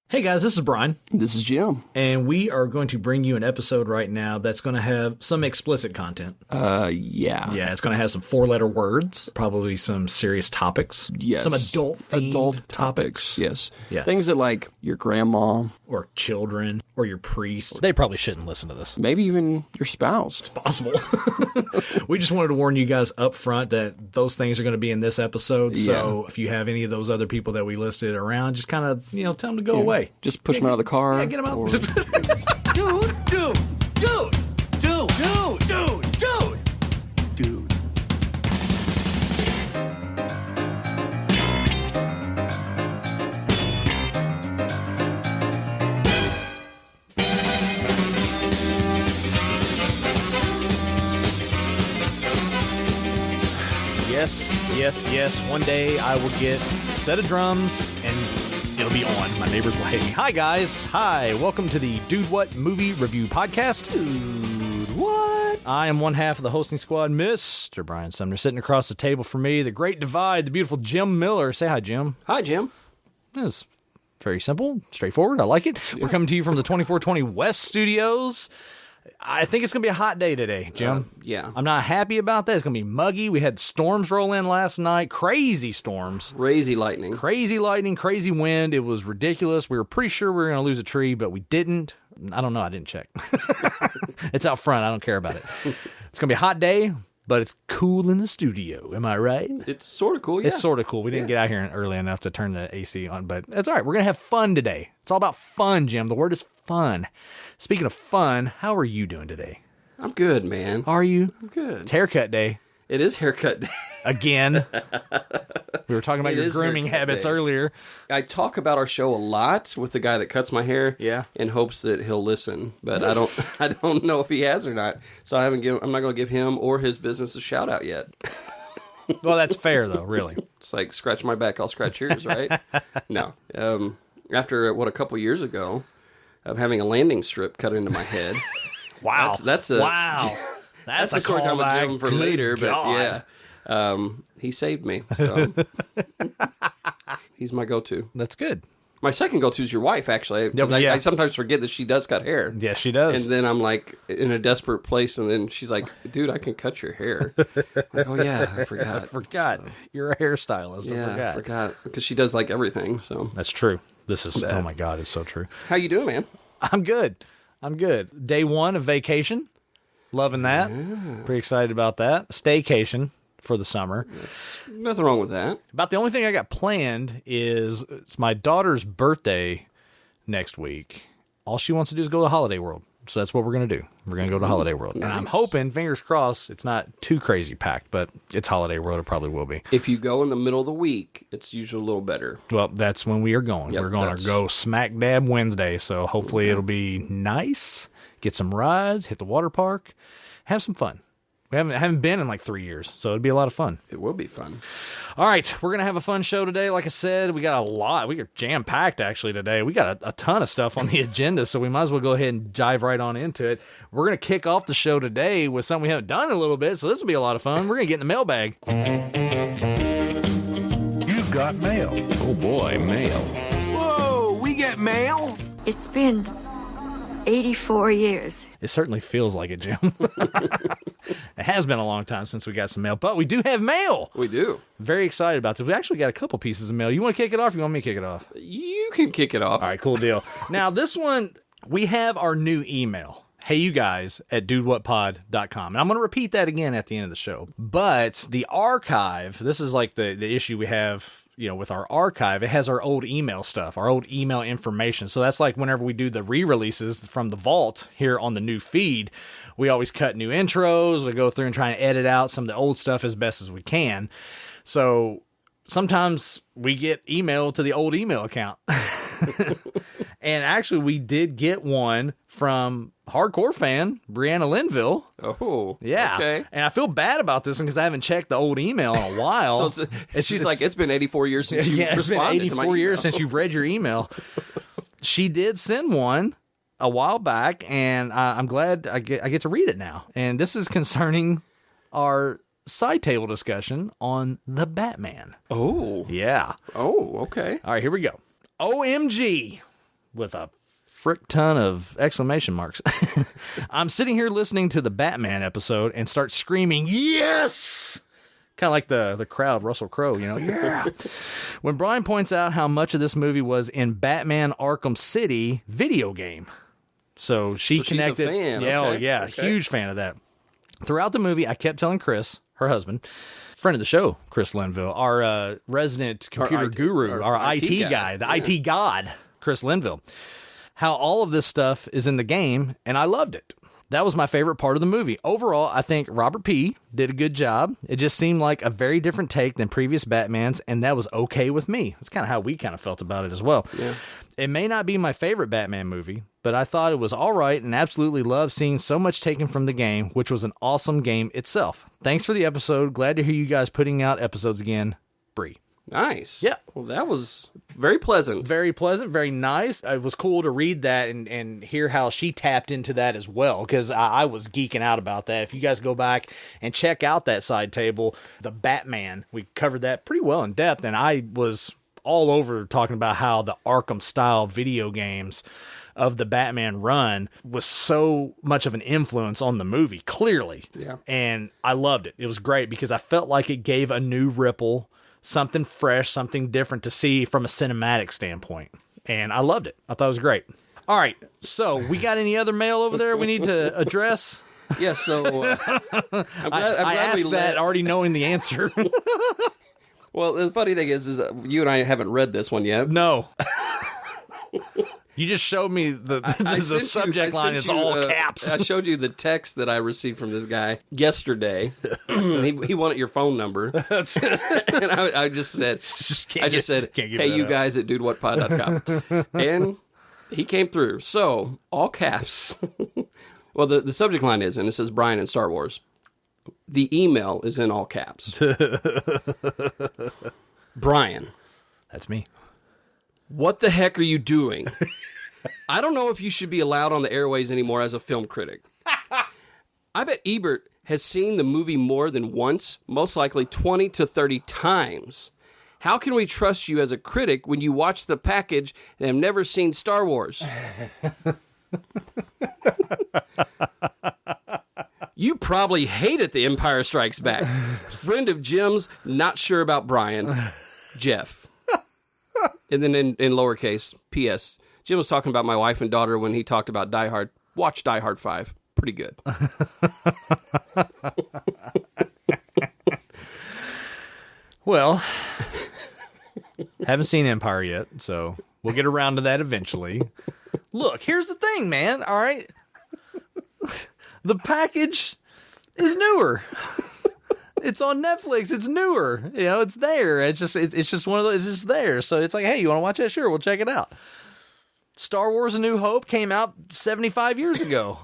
Hey guys, this is Brian. This is Jim. And we are going to bring you an episode right now that's going to have some explicit content. Yeah. Yeah, it's going to have some four-letter words, probably some serious topics. Yes. Some adult topics. Yes. Yeah. Things that like your grandma. Or children, or your priest. They probably shouldn't listen to this. Maybe even your spouse. It's possible. We just wanted to warn you guys up front that those things are going to be in this episode. So if you have any of those other people that we listed around, just kind of, tell them to go away. Just push them out of the car. Yeah, get them out. Dude. Yes. One day I will get a set of drums and it'll be on. My neighbors will hate me. Hi, guys. Hi. Welcome to the Dude What Movie Review Podcast. Dude What? I am one half of the hosting squad, Mr. Brian Sumner. Sitting across the table from me, the great divide, the beautiful Jim Miller. Say hi, Jim. Hi, Jim. It's very simple, straightforward. I like it. Yeah. We're coming to you from the 2420 West Studios. I think it's going to be a hot day today, Jim. Yeah. I'm not happy about that. It's going to be muggy. We had storms roll in last night. Crazy storms. Crazy lightning. Crazy wind. It was ridiculous. We were pretty sure we were going to lose a tree, but we didn't. I don't know. I didn't check. It's out front. I don't care about it. It's going to be a hot day, but it's cool in the studio. Am I right? It's sort of cool, yeah. It's sort of cool. We didn't get out here early enough to turn the AC on, but that's all right. We're going to have fun today. It's all about fun, Jim. The word is fun. Speaking of fun, how are you doing today? I'm good, man. Are you? I'm good. It's haircut day. It is haircut day. Again. We were talking about your grooming habits earlier. I talk about our show a lot with the guy that cuts my hair, in hopes that he'll listen. But I don't know if he has or not. So I'm not going to give him or his business a shout out yet. Well, that's fair though, really. It's like scratch my back, I'll scratch yours, right? No. After a couple years ago of having a landing strip cut into my head. Wow. That's a story time with Jim for later, God. But yeah. He saved me, so he's my go-to. That's good. My second go-to is your wife, actually. I sometimes forget that she does cut hair. Yes, she does. And then I'm like in a desperate place, and then she's like, "Dude, I can cut your hair." I'm like, oh yeah, I forgot. I forgot. So. You're a hairstylist. Yeah, I forgot because she does like everything. So that's true. This is oh my God, it's so true. How you doing, man? I'm good. Day one of vacation. Loving that. Yeah. Pretty excited about that. Staycation for the summer. Yes. Nothing wrong with that. About the only thing I got planned is it's my daughter's birthday next week. All she wants to do is go to Holiday World. So that's what we're going to do. We're going to go to Holiday World. Nice. And I'm hoping, fingers crossed, it's not too crazy packed, but it's Holiday World. It probably will be. If you go in the middle of the week, it's usually a little better. Well, that's when we are going. We're going to go smack dab Wednesday. So hopefully it'll be nice. Get some rides, hit the water park, have some fun. We haven't been in like 3 years, so it'd be a lot of fun. It will be fun. All right, we're going to have a fun show today. Like I said, we got a lot. We are jam-packed, actually, today. We got a ton of stuff on the agenda, so we might as well go ahead and dive right on into it. We're going to kick off the show today with something we haven't done in a little bit, so this will be a lot of fun. We're going to get in the mailbag. You've got mail. Oh, boy, mail. Whoa, we get mail? It's been 84 years. It certainly feels like it, Jim. It has been a long time since we got some mail, but we do have mail. We do. Very excited about this. We actually got a couple pieces of mail. You want to kick it off or you want me to kick it off? You can kick it off. All right, cool deal. Now, this one, we have our new email. Hey, you guys at dudewhatpod.com. And I'm going to repeat that again at the end of the show. But the archive, this is like the issue we have, with our archive. It has our old email stuff, our old email information. So that's like whenever we do the re-releases from the vault here on the new feed, we always cut new intros. We go through and try and edit out some of the old stuff as best as we can. So sometimes we get email to the old email account. And actually, we did get one from hardcore fan Brianna Linville. Oh, yeah. Okay. And I feel bad about this one because I haven't checked the old email in a while. So she's like, it's been 84 years since you responded. It's been 84 years since you've read your email. She did send one a while back, and I'm glad I get to read it now. And this is concerning our side table discussion on the Batman. Oh. Yeah. Oh, okay. All right, here we go. OMG. with a frick ton of exclamation marks. I'm sitting here listening to the Batman episode and start screaming, yes! Kind of like the crowd, Russell Crowe, yeah. When Brian points out how much of this movie was in Batman Arkham City video game. So she connected. She's a fan. Yeah, Okay. oh yeah, huge fan of that. Throughout the movie, I kept telling Chris, her husband, friend of the show, Chris Linville, our resident computer guru, our IT guy, the IT god, Chris Linville, how all of this stuff is in the game, and I loved it. That was my favorite part of the movie. Overall, I think Robert P. did a good job. It just seemed like a very different take than previous Batmans, and that was okay with me. That's kind of how we kind of felt about it as well. Yeah. It may not be my favorite Batman movie, but I thought it was all right and absolutely loved seeing so much taken from the game, which was an awesome game itself. Thanks for the episode. Glad to hear you guys putting out episodes again. Bree. Nice. Yeah. Well, that was very pleasant. Very pleasant, very nice. It was cool to read that and hear how she tapped into that as well, because I was geeking out about that. If you guys go back and check out that side table, the Batman, we covered that pretty well in depth, and I was all over talking about how the Arkham-style video games of the Batman run was so much of an influence on the movie, clearly. Yeah. And I loved it. It was great because I felt like it gave a new ripple, something fresh, something different to see from a cinematic standpoint. And I loved it. I thought it was great. All right. So we got any other mail over there we need to address? Yeah, so I asked that already knowing the answer. Well, the funny thing is you and I haven't read this one yet. No. You just showed me the subject line. It's all caps. I showed you the text that I received from this guy yesterday. he wanted your phone number. And I just said, hey, you guys at dudewhatpod.com. And he came through. So, all caps. Well, the subject line is, and it says Brian in Star Wars. The email is in all caps. Brian. That's me. What the heck are you doing? I don't know if you should be allowed on the airways anymore as a film critic. I bet Ebert has seen the movie more than once, most likely 20 to 30 times. How can we trust you as a critic when you watch the package and have never seen Star Wars? You probably hated The Empire Strikes Back. Friend of Jim's, not sure about Brian. Jeff. And then in lowercase, P.S. Jim was talking about my wife and daughter when he talked about Die Hard. Watch Die Hard 5. Pretty good. Well, haven't seen Empire yet, so we'll get around to that eventually. Look, here's the thing, man. All right. The package is newer. It's on Netflix. It's newer. It's there. It's just one of those. It's just there. So it's like, hey, you want to watch that? Sure, we'll check it out. Star Wars: A New Hope came out 75 years ago.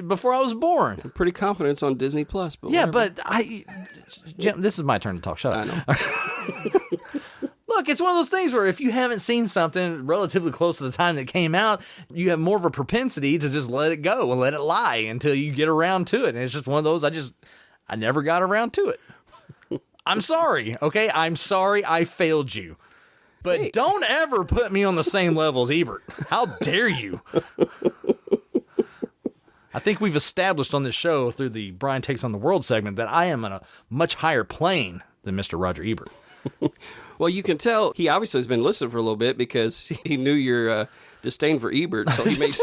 Before I was born. I'm pretty confident it's on Disney Plus. But yeah, whatever. but Jim, this is my turn to talk. Shut up. I know. Look, it's one of those things where if you haven't seen something relatively close to the time that it came out, you have more of a propensity to just let it go and let it lie until you get around to it. And it's just one of those. I never got around to it. I'm sorry, okay? I'm sorry I failed you. But don't ever put me on the same level as Ebert. How dare you? I think we've established on this show through the Brian Takes on the World segment that I am on a much higher plane than Mr. Roger Ebert. Well, you can tell he obviously has been listening for a little bit because he knew your disdain for Ebert, so he made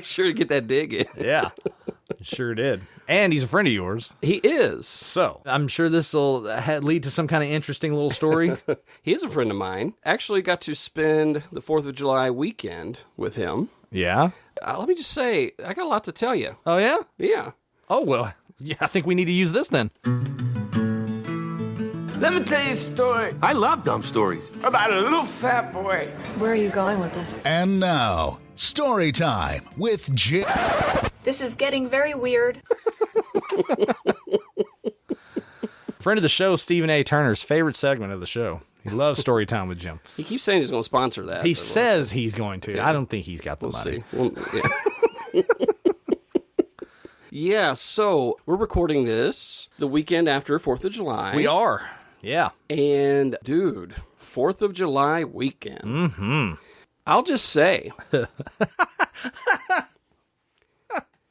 sure to get that dig in. Yeah. Sure did. And he's a friend of yours. He is. So I'm sure this will lead to some kind of interesting little story. He is a friend of mine. Actually got to spend the 4th of July weekend with him. Yeah? Let me just say, I got a lot to tell you. Oh, yeah? Yeah. Oh, well, yeah, I think we need to use this then. Let me tell you a story. I love dumb stories. About a little fat boy. Where are you going with this? And now, story time with Jim. This is getting very weird. Friend of the show, Stephen A. Turner's favorite segment of the show. He loves story time with Jim. He keeps saying he's going to sponsor that. He says he's going to. Yeah. I don't think he's got the money. We'll see. Yeah. Yeah, so we're recording this the weekend after 4th of July. We are. Yeah. And, dude, 4th of July weekend. Mm-hmm. I'll just say,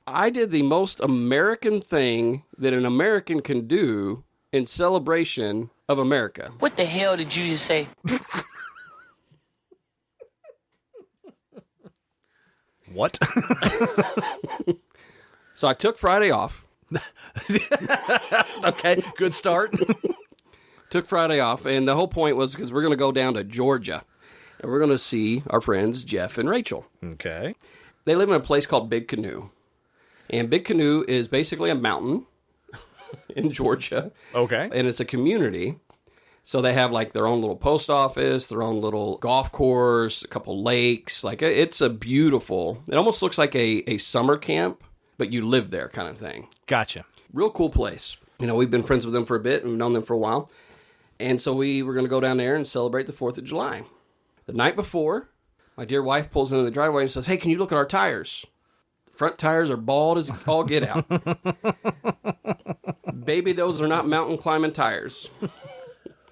I did the most American thing that an American can do in celebration of America. What the hell did you just say? What? So I took Friday off. Okay, good start. Took Friday off, and the whole point was because we're going to go down to Georgia, and we're going to see our friends Jeff and Rachel. Okay. They live in a place called Big Canoe, and Big Canoe is basically a mountain in Georgia. Okay. And it's a community, so they have like their own little post office, their own little golf course, a couple lakes. Like, it's a beautiful, it almost looks like a summer camp, but you live there kind of thing. Gotcha. Real cool place. You know, we've been friends with them for a bit and we've known them for a while. And so we were going to go down there and celebrate the 4th of July. The night before, my dear wife pulls into the driveway and says, "Hey, can you look at our tires? The front tires are bald as all get out." Baby, those are not mountain climbing tires.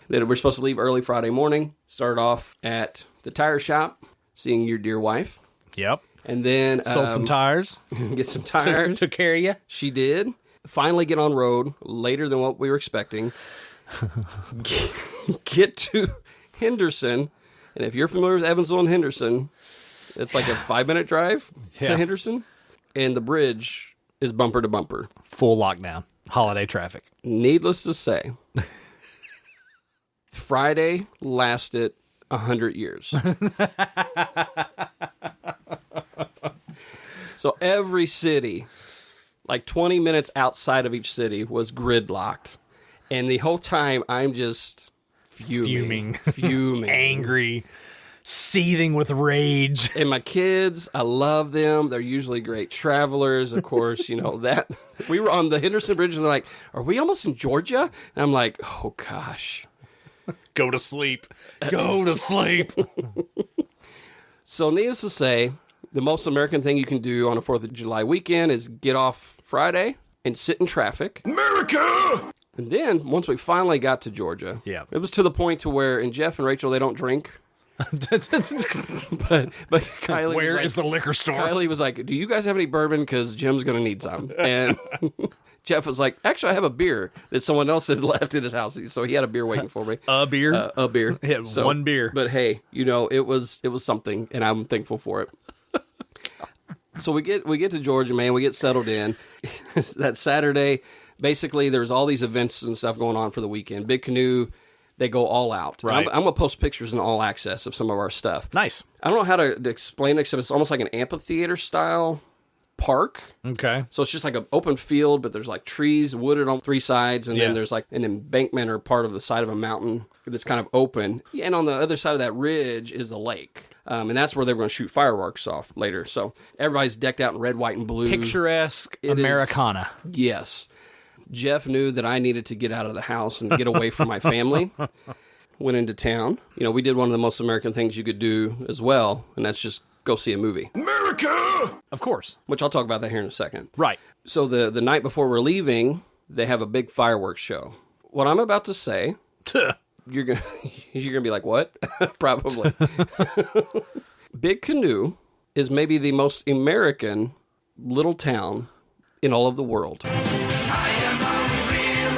That we're supposed to leave early Friday morning. Started off at the tire shop, seeing your dear wife. Yep. And then sold some tires. Get some tires. Took care of you. She did. Finally get on road later than what we were expecting. Get to Henderson. And if you're familiar with Evansville and Henderson, it's like a 5-minute drive to Henderson. And the bridge is bumper to bumper. Full lockdown. Holiday traffic. Needless to say, Friday lasted 100 years. So every city, like 20 minutes outside of each city, was gridlocked. And the whole time, I'm just fuming. Angry. Seething with rage. And my kids, I love them. They're usually great travelers. Of course, you know, that we were on the Henderson Bridge and they're like, "Are we almost in Georgia?" And I'm like, "Oh gosh. Go to sleep. Go to sleep." So needless to say, the most American thing you can do on a 4th of July weekend is get off Friday and sit in traffic. America! And then, once we finally got to Georgia, it was to the point to where, and Jeff and Rachel, they don't drink. but Kylie, where is the liquor store? Kylie was like, "Do you guys have any bourbon? Because Jim's going to need some." And Jeff was like, "Actually, I have a beer that someone else had left in his house." So he had a beer waiting for me. A beer? A beer. He had one beer. But hey, you know, it was something, and I'm thankful for it. So we get to Georgia, man. We get settled in. That Saturday, basically, there's all these events and stuff going on for the weekend. Big Canoe, they go all out. Right. I'm going to post pictures in all access of some of our stuff. Nice. I don't know how to explain it, except it's almost like an amphitheater style park. Okay. So it's just like an open field, but there's like trees wooded on 3 sides, and then there's like an embankment or part of the side of a mountain that's kind of open. And on the other side of that ridge is the lake. And that's where they were going to shoot fireworks off later. So everybody's decked out in red, white, and blue. Picturesque Americana. Yes. Jeff knew that I needed to get out of the house and get away from my family. Went into town. You know, we did one of the most American things you could do as well, and that's just go see a movie. America! Of course. Which I'll talk about that here in a second. Right. So the night before we're leaving, they have a big fireworks show. What I'm about to say... You're gonna be like, what? Probably. Big Canoe is maybe the most American little town in all of the world. I am a real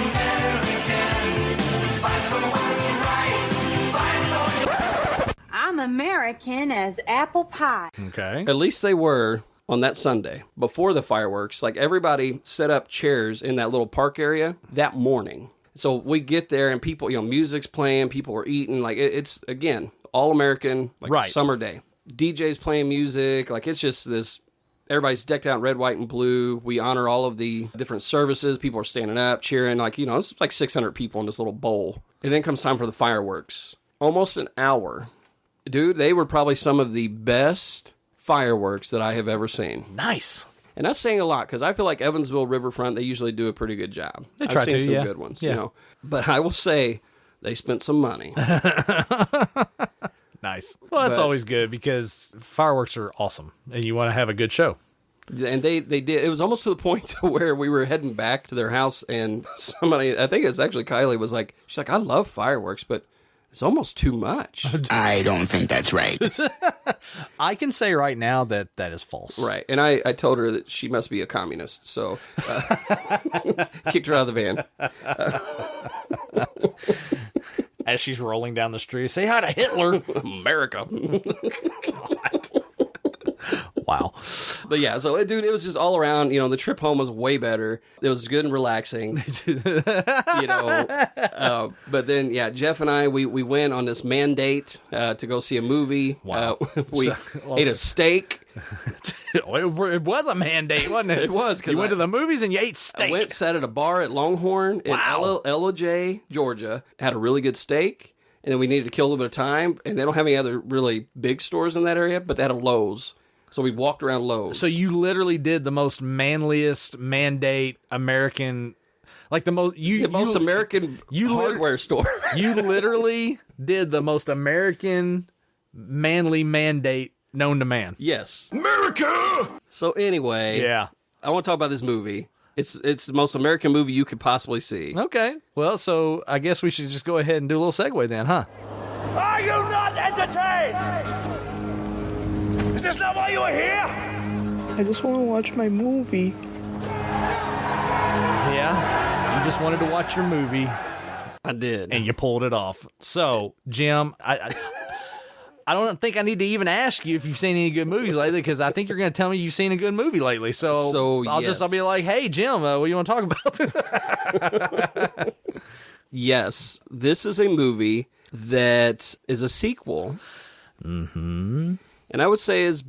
American. Fight for what's right. Fight for... I'm American as apple pie. Okay. At least they were on that Sunday before the fireworks. Like, everybody set up chairs in that little park area that morning. So we get there and people, you know, music's playing, people are eating. Like, it's, again, all American, like summer day. DJ's playing music. Like, it's just this, everybody's decked out in red, white, and blue. We honor all of the different services. People are standing up, cheering. Like, you know, it's like 600 people in this little bowl. And then comes time for the fireworks. Almost an hour. Dude, they were probably some of the best fireworks that I have ever seen. Nice. And that's saying a lot, because I feel like Evansville Riverfront, they usually do a pretty good job. They try I've seen to, some good ones, you know. But I will say they spent some money. Nice. Well, that's always good, because fireworks are awesome, and you want to have a good show. And they did. It was almost to the point to where we were heading back to their house, and somebody, I think it's actually Kylie, was like, she's like, "I love fireworks, but It's almost too much. I don't think that's right. I can say right now that is false. Right. And I told her that she must be a communist, so kicked her out of the van. As she's rolling down the street, say hi to Hitler. America. Wow. But yeah, so dude, it was just all around, the trip home was way better. It was good and relaxing. But then, yeah, Jeff and I, we went on this mandate to go see a movie. Wow. We ate a steak. It was a mandate, wasn't it? It was. You went to the movies and you ate steak. I went, sat at a bar at Longhorn in Wow. LJ, Georgia, had a really good steak, and then we needed to kill a little bit of time, and they don't have any other really big stores in that area, but they had a Lowe's. So we walked around Lowe's. So you literally did the most manliest mandate American, like the most American hardware store. You literally did the most American manly mandate known to man. Yes. America! So anyway, Yeah. I want to talk about this movie. It's the most American movie you could possibly see. Okay. Well, so I guess we should just go ahead and do a little segue then, huh? Are you not entertained? Is this not why you are here? I just want to watch my movie. Yeah. You just wanted to watch your movie I did. and you pulled it off. So, Jim, I don't think I need to even ask you if you've seen any good movies lately, because I think you're going to tell me you've seen a good movie lately. So I'll be like, hey, Jim, what do you want to talk about? Yes, this is a movie that is a sequel. Mm-hmm. And I would say is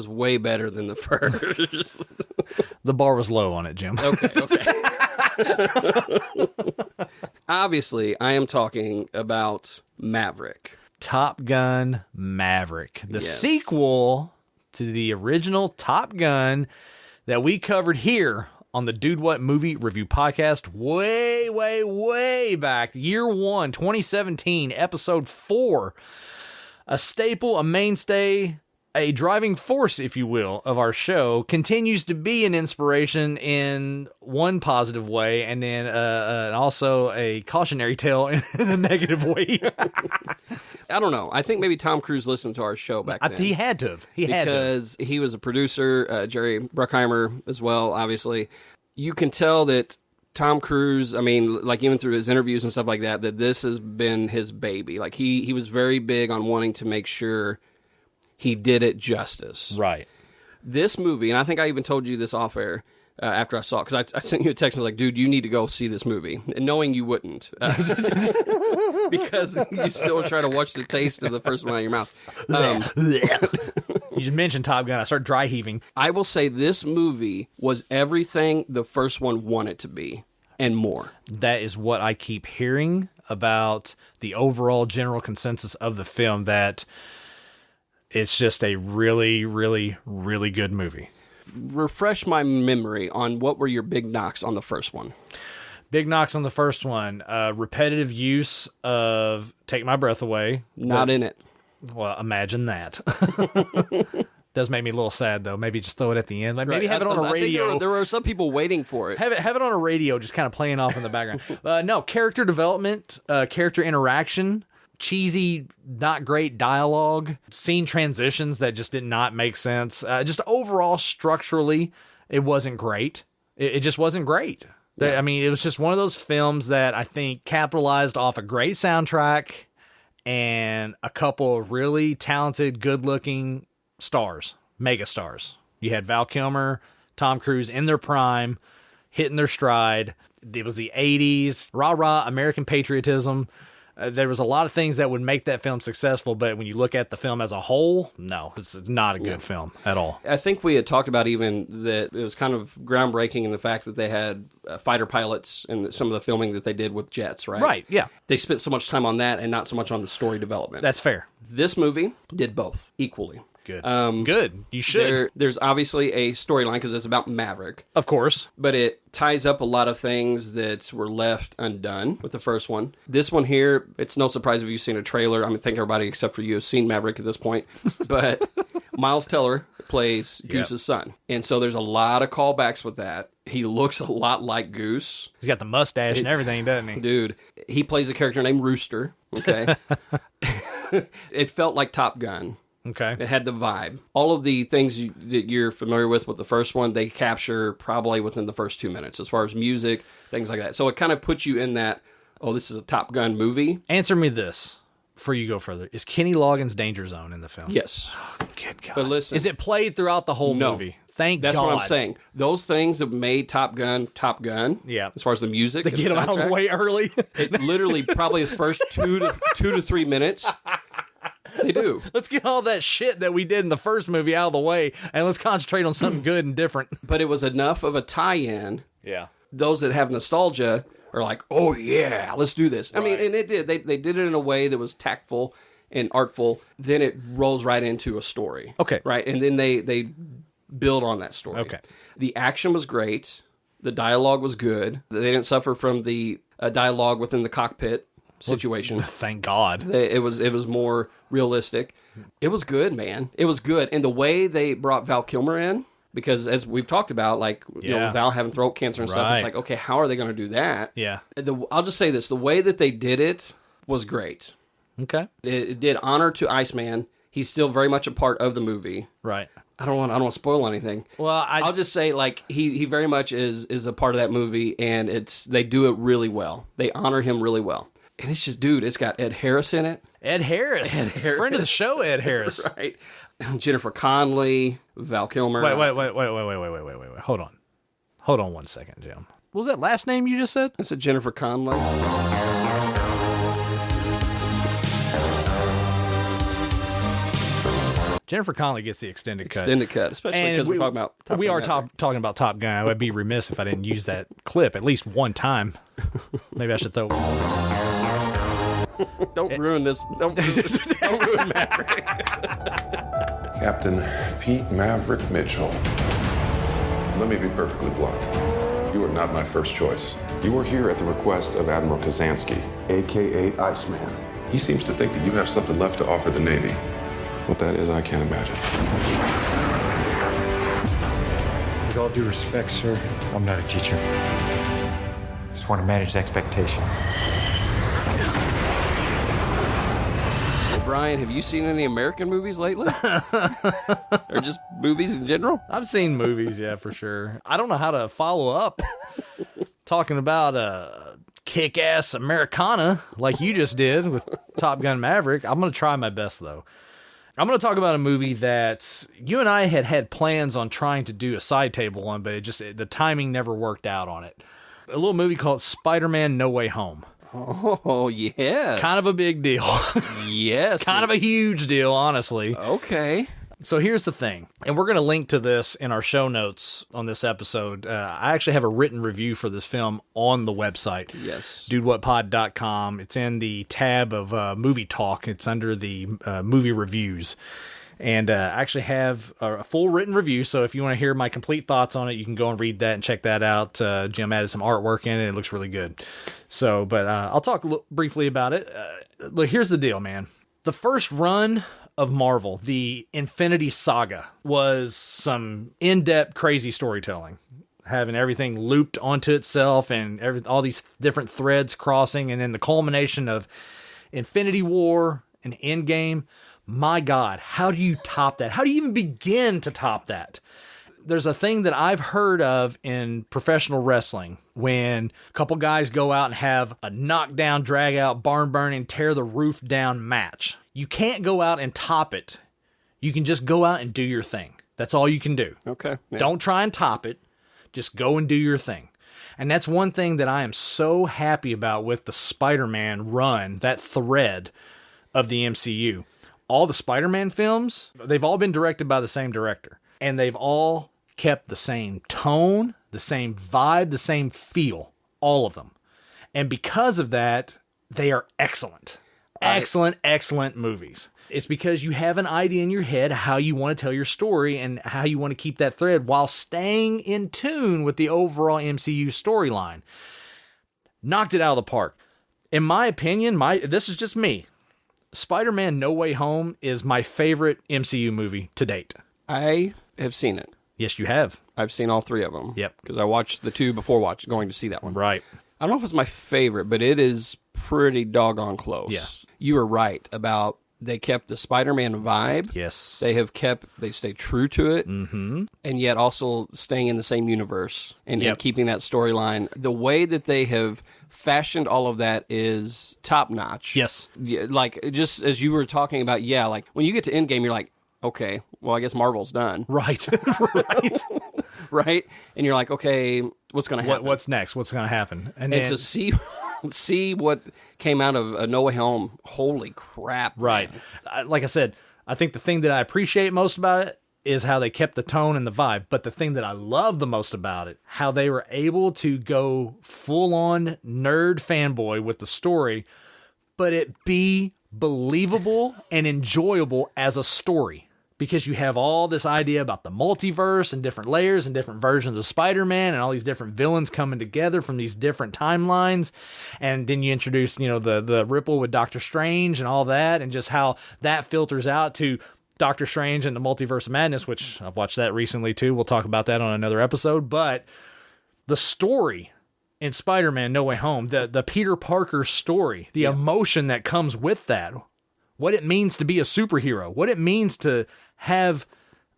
way better than the first. The bar was low on it, Jim. Okay. Obviously, I am talking about Maverick. Top Gun Maverick, the Yes. sequel to the original Top Gun that we covered here on the Dude What Movie Review Podcast way, way, way back. Year 1, 2017, episode 4. A staple, a mainstay, a driving force, if you will, of our show, continues to be an inspiration in one positive way, and then also a cautionary tale in a negative way. I don't know. I think maybe Tom Cruise listened to our show back then. He had to have. Because he was a producer, Jerry Bruckheimer as well, obviously. You can tell that Tom Cruise, I mean, like even through his interviews and stuff like that, that this has been his baby. Like he was very big on wanting to make sure he did it justice. Right. This movie, and I think I even told you this off air after I saw it, because I sent you a text and was like, dude, you need to go see this movie. And knowing you wouldn't. Because you still try to watch the taste of the first one out of your mouth. You just mentioned Top Gun. I started dry heaving. I will say this movie was everything the first one wanted to be and more. That is what I keep hearing about the overall general consensus of the film, that it's just a really, really, really good movie. Refresh my memory on what were your big knocks on the first one. Big knocks on the first one. Repetitive use of Take My Breath Away. Not in it. Well, imagine that. Does make me a little sad, though. Maybe just throw it at the end. Like, maybe have it on a radio. I think there were some people waiting for it. Have it on a radio, just kind of playing off in the background. No, character development, character interaction, cheesy, not great dialogue, scene transitions that just did not make sense. Just overall, structurally, it wasn't great. It just wasn't great. Yeah. I mean, it was just one of those films that I think capitalized off a great soundtrack and a couple of really talented, good-looking stars, mega stars. You had Val Kilmer, Tom Cruise in their prime, hitting their stride. It was the 80s, rah-rah, American patriotism. There was a lot of things that would make that film successful, but when you look at the film as a whole, no, it's not a good film at all. I think we had talked about even that it was kind of groundbreaking in the fact that they had fighter pilots and some of the filming that they did with jets, right? Right, yeah. They spent so much time on that and not so much on the story development. That's fair. This movie did both equally. Good. Good. You should. There's obviously a storyline because it's about Maverick. Of course. But it ties up a lot of things that were left undone with the first one. This one here, it's no surprise if you've seen a trailer. I think everybody except for you has seen Maverick at this point. But Miles Teller plays Goose's son. And so there's a lot of callbacks with that. He looks a lot like Goose. He's got the mustache and everything, doesn't he? Dude, he plays a character named Rooster. Okay. It felt like Top Gun. Okay. It had the vibe. All of the things that you're familiar with the first one, they capture probably within the first 2 minutes as far as music, things like that. So it kind of puts you in that, oh, this is a Top Gun movie. Answer me this before you go further. Is Kenny Loggins Danger Zone in the film? Yes. Oh, good God. But listen. Is it played throughout the whole movie? Thank That's God. what I'm saying. Those things that made Top Gun, yeah. as far as the music. They get them out of the way early. It literally probably the first 2 to 3 minutes. They do. Let's get all that shit that we did in the first movie out of the way, and let's concentrate on something good and different. But it was enough of a tie-in. Yeah. Those that have nostalgia are like, oh yeah, let's do this. I mean, and it did. They did it in a way that was tactful and artful. Then it rolls right into a story. Okay. Right? And then they build on that story. Okay. The action was great. The dialogue was good. They didn't suffer from the dialogue within the cockpit situation. Well, thank God. It was more realistic. It was good, man. It was good. And the way they brought Val Kilmer in, because as we've talked about, like, you know, Val having throat cancer and stuff, it's like, okay, how are they going to do that? Yeah. I'll just say this. The way that they did it was great. Okay. It did honor to Iceman. He's still very much a part of the movie. Right. I don't want to spoil anything. Well, I'll just say, like, he very much is a part of that movie, and they do it really well. They honor him really well. And it's just, dude, it's got Ed Harris in it. Ed Harris. Friend of the show, Ed Harris. Right. Jennifer Connelly, Val Kilmer. Wait. Hold on 1 second, Jim. What was that last name you just said? I said Jennifer Connelly. Jennifer Connelly gets the extended cut. Especially because we're talking about Top Gun. We are talking about Top Gun. I would be remiss if I didn't use that clip at least one time. Maybe I should throw... Don't ruin this. Don't ruin Maverick. Captain Pete Maverick Mitchell. Let me be perfectly blunt. You are not my first choice. You are here at the request of Admiral Kazansky, a.k.a. Iceman. He seems to think that you have something left to offer the Navy. What that is, I can't imagine. With all due respect, sir, I'm not a teacher. Just want to manage expectations. Brian, have you seen any American movies lately? Or just movies in general? I've seen movies, yeah, for sure. I don't know how to follow up talking about kick-ass Americana like you just did with Top Gun Maverick. I'm going to try my best, though. I'm going to talk about a movie that you and I had plans on trying to do a side table on, but the timing never worked out on it. A little movie called Spider-Man No Way Home. Oh, yes. Kind of a big deal. Yes. Kind of a huge deal, honestly. Okay. So here's the thing, and we're going to link to this in our show notes on this episode. I actually have a written review for this film on the website. Yes. DudeWhatPod.com. It's in the tab of Movie Talk. It's under the movie reviews. And I actually have a full written review, so if you want to hear my complete thoughts on it, you can go and read that and check that out. Jim added some artwork in it. It looks really good. So, but I'll talk briefly about it. Look, here's the deal, man. The first run of Marvel, the Infinity Saga, was some in-depth, crazy storytelling, having everything looped onto itself and all these different threads crossing, and then the culmination of Infinity War and Endgame. My God, how do you top that? How do you even begin to top that? There's a thing that I've heard of in professional wrestling when a couple guys go out and have a knockdown, drag out, barn burning, tear the roof down match. You can't go out and top it. You can just go out and do your thing. That's all you can do. Okay. Yeah. Don't try and top it. Just go and do your thing. And that's one thing that I am so happy about with the Spider-Man run, that thread of the MCU. All the Spider-Man films, they've all been directed by the same director. And they've all kept the same tone, the same vibe, the same feel. All of them. And because of that, they are excellent. Excellent movies. It's because you have an idea in your head how you want to tell your story and how you want to keep that thread while staying in tune with the overall MCU storyline. Knocked it out of the park. In my opinion, this is just me. Spider-Man No Way Home is my favorite MCU movie to date. I have seen it. Yes, you have. I've seen all 3 of them. Yep. Because I watched the 2 before going to see that one. Right. I don't know if it's my favorite, but it is pretty doggone close. Yeah. You were right about they kept the Spider-Man vibe. Yes. They stayed true to it. Mm-hmm. And yet also staying in the same universe and keeping that storyline. The way that they have fashioned all of that is top notch. Yes. Yeah, like just as you were talking about, like when you get to Endgame, you're like, okay, well, I guess Marvel's done. Right. Right. Right? And you're like, okay, what's going to happen? What's next? What's going to happen? And to see what came out of No Way Home, holy crap. Right. Like I said, I think the thing that I appreciate most about it is how they kept the tone and the vibe. But the thing that I love the most about it, how they were able to go full-on nerd fanboy with the story, but it be believable and enjoyable as a story. Because you have all this idea about the multiverse and different layers and different versions of Spider-Man and all these different villains coming together from these different timelines. And then you introduce, the ripple with Doctor Strange and all that, and just how that filters out to Doctor Strange and the Multiverse of Madness, which I've watched that recently too. We'll talk about that on another episode. But the story in Spider-Man No Way Home, the Peter Parker story, the emotion that comes with that, what it means to be a superhero, what it means to have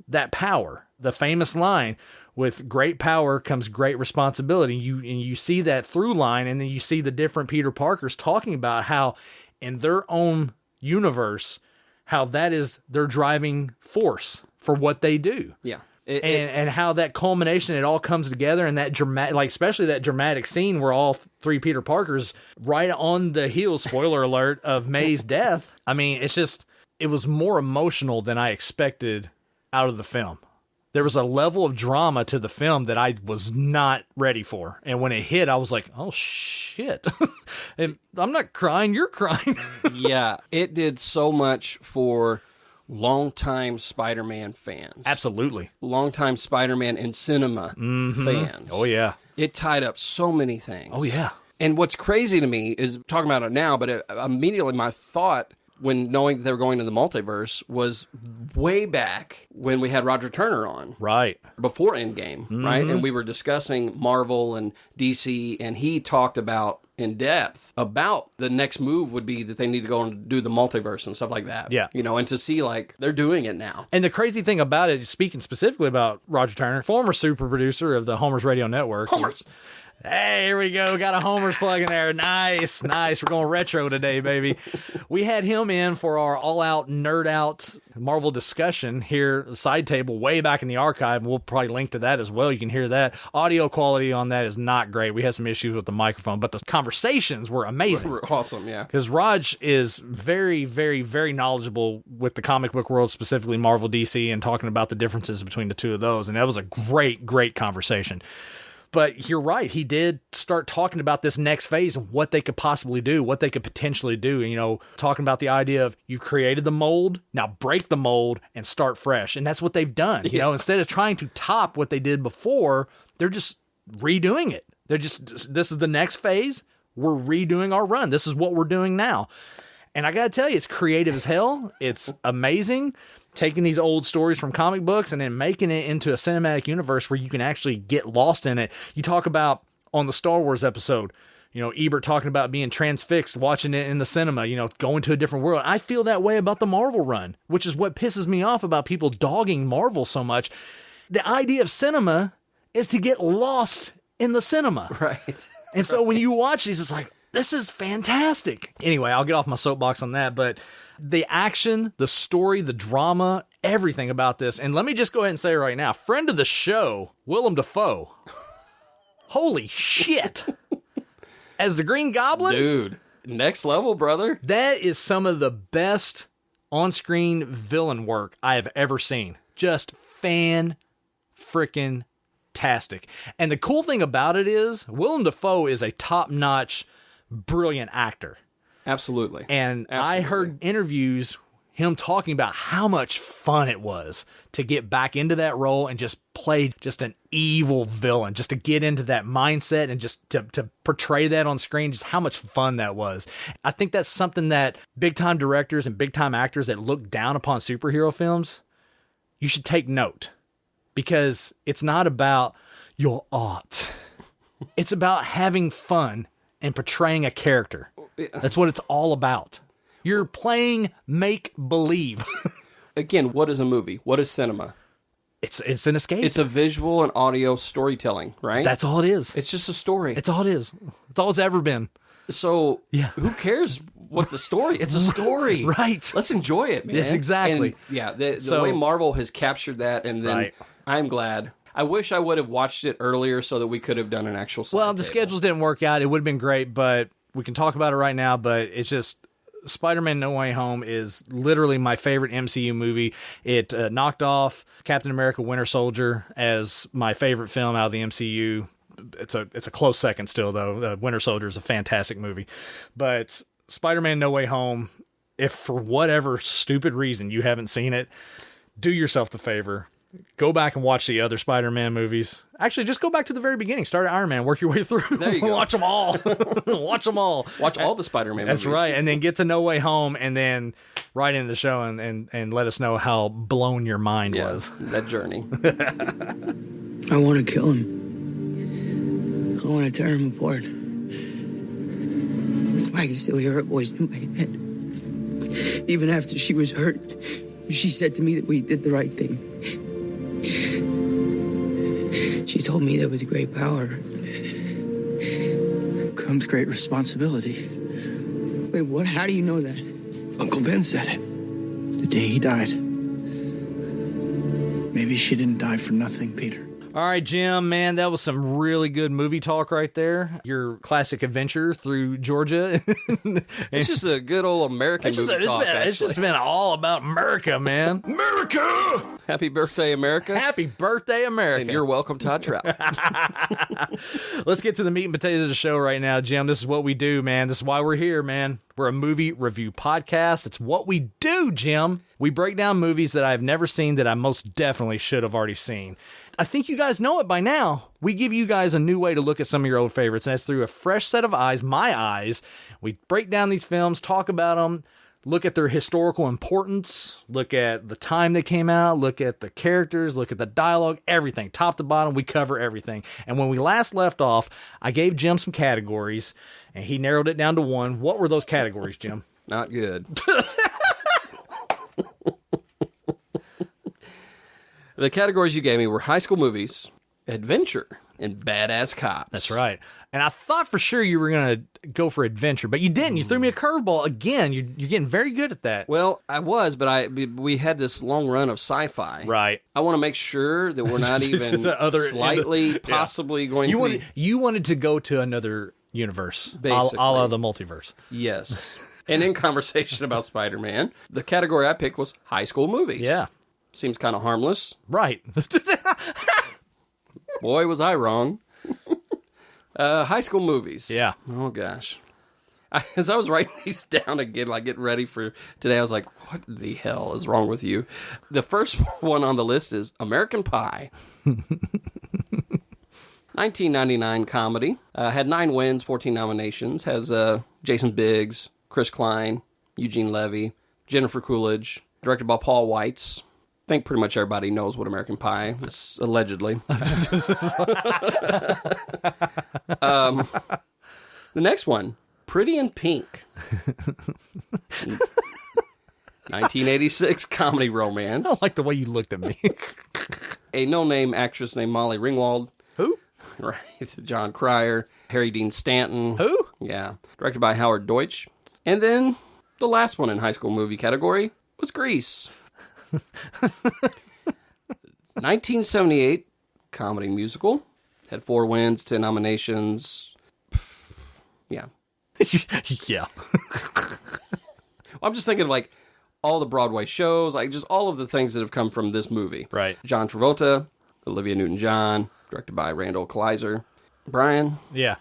that power, the famous line, with great power comes great responsibility. You see that through line, and then you see the different Peter Parkers talking about how in their own universe, how that is their driving force for what they do. Yeah. And how that culmination, it all comes together, and that dramatic, especially that dramatic scene where all 3 Peter Parkers right on the heels, spoiler alert, of May's death. I mean, it was more emotional than I expected out of the film. There was a level of drama to the film that I was not ready for. And when it hit, I was like, oh shit. And I'm not crying, you're crying. Yeah, it did so much for longtime Spider-Man fans. Absolutely. Longtime Spider-Man and cinema fans. Oh, yeah. It tied up so many things. Oh, yeah. And what's crazy to me is, talking about it now, but immediately my thought when knowing that they were going to the multiverse was way back when we had Roger Turner on. Right. Before Endgame, right? And we were discussing Marvel and DC, and he talked about in depth about the next move would be that they need to go and do the multiverse and stuff like that. Yeah. And to see they're doing it now. And the crazy thing about it, speaking specifically about Roger Turner, former super producer of the Homer's Radio Network. Homers. Hey, here we go. Got a Homer's plug in there. Nice. We're going retro today, baby. We had him in for our all-out, nerd-out Marvel discussion here, side table, way back in the archive. We'll probably link to that as well. You can hear that. Audio quality on that is not great. We had some issues with the microphone, but the conversations were amazing. Were awesome, yeah. Because Raj is very, very, very knowledgeable with the comic book world, specifically Marvel, DC, and talking about the differences between the two of those. And that was a great, great conversation. But you're right. He did start talking about this next phase and what they could possibly do, what they could potentially do. Talking about the idea of you've created the mold, now break the mold and start fresh. And that's what they've done. Instead of trying to top what they did before, they're just redoing it. This is the next phase. We're redoing our run. This is what we're doing now. And I got to tell you, it's creative as hell. It's amazing. Taking these old stories from comic books and then making it into a cinematic universe where you can actually get lost in it. You talk about on the Star Wars episode, Ebert talking about being transfixed, watching it in the cinema, going to a different world. I feel that way about the Marvel run, which is what pisses me off about people dogging Marvel so much. The idea of cinema is to get lost in the cinema. Right. And so when you watch these, it's like, this is fantastic. Anyway, I'll get off my soapbox on that, but the action, the story, the drama, everything about this. And let me just go ahead and say right now, friend of the show, Willem Dafoe. Holy shit. As the Green Goblin? Dude, next level, brother. That is some of the best on-screen villain work I have ever seen. Just fan-frickin-tastic. And the cool thing about it is, Willem Dafoe is a top-notch, brilliant actor. Absolutely. And I heard interviews, him talking about how much fun it was to get back into that role and just play just an evil villain, just to get into that mindset and just to portray that on screen, just how much fun that was. I think that's something that big time directors and big time actors that look down upon superhero films, you should take note, because it's not about your art. It's about having fun and portraying a character. That's what it's all about. You're playing make-believe. Again, what is a movie? What is cinema? It's an escape. It's a visual and audio storytelling, right? That's all it is. It's just a story. It's all it is. It's all it's ever been. So, who cares what the story? It's a story. Right. Let's enjoy it, man. Yes, exactly. And, the way Marvel has captured that, and then I'm glad. I wish I would have watched it earlier so that we could have done an actual side Well, the schedules didn't work out. It would have been great, but we can talk about it right now, but it's just... Spider-Man No Way Home is literally my favorite MCU movie. It knocked off Captain America Winter Soldier as my favorite film out of the MCU. It's a close second still, though. Winter Soldier is a fantastic movie. But Spider-Man No Way Home, if for whatever stupid reason you haven't seen it, do yourself the favor. Go back and watch the other Spider-Man movies. Actually, just go back to the very beginning. Start at Iron Man. Work your way through. There you go. Watch them all. Watch them all. Watch all the Spider-Man movies. That's right. And then get to No Way Home and then right into the show and let us know how blown your mind was. That journey. I want to kill him. I want to tear him apart. I can still hear her voice in my head. Even after she was hurt, she said to me that we did the right thing. She told me that with great power comes great responsibility. Wait, what? How do you know that? Uncle Ben said it. The day he died. Maybe she didn't die for nothing, Peter. All right, Jim, man, that was some really good movie talk right there. Your classic adventure through Georgia. It's just a good old American movie talk. It's just been all about America, man. America! Happy birthday, America. Happy birthday, America. And you're welcome, Todd Trout. Let's get to the meat and potatoes of the show right now, Jim. This is what we do, man. This is why we're here, man. We're a movie review podcast. It's what we do, Jim. We break down movies that I've never seen that I most definitely should have already seen. I think you guys know it by now. We give you guys a new way to look at some of your old favorites, and that's through a fresh set of eyes, my eyes. We break down these films, talk about them, look at their historical importance, look at the time they came out, look at the characters, look at the dialogue, everything. Top to bottom, we cover everything. And when we last left off, I gave Jim some categories, and he narrowed it down to one. What were those categories, Jim? Not good. The categories you gave me were high school movies, adventure, and badass cops. That's right. And I thought for sure you were going to go for adventure, but you didn't. You threw me a curveball again. You're getting very good at that. Well, I was, but we had this long run of sci-fi. Right. I want to make sure that we're not even slightly, possibly going to be... You wanted to go to another universe, basically. A la the multiverse. Yes. And in conversation about Spider-Man, the category I picked was high school movies. Yeah. Seems kind of harmless. Right. Boy, was I wrong. High school movies. Yeah. Oh, gosh. As I was writing these down again, like getting ready for today, I was like, what the hell is wrong with you? The first one on the list is American Pie. 1999 comedy. Had 9 wins, 14 nominations. Has Jason Biggs, Chris Klein, Eugene Levy, Jennifer Coolidge. Directed by Paul Weitz. I think pretty much everybody knows what American Pie is, allegedly. The next one, Pretty in Pink. 1986 comedy romance. I don't like the way you looked at me. A no-name actress named Molly Ringwald. Who? Right. John Cryer. Harry Dean Stanton. Who? Yeah. Directed by Howard Deutsch. And then the last one in high school movie category was Grease. 1978 comedy musical. Had 4 wins, 10 nominations. Yeah. Yeah. Well, I'm just thinking of like all the Broadway shows, like just all of the things that have come from this movie. Right. John Travolta, Olivia Newton-John, directed by Randall Kleiser. Brian? Yeah.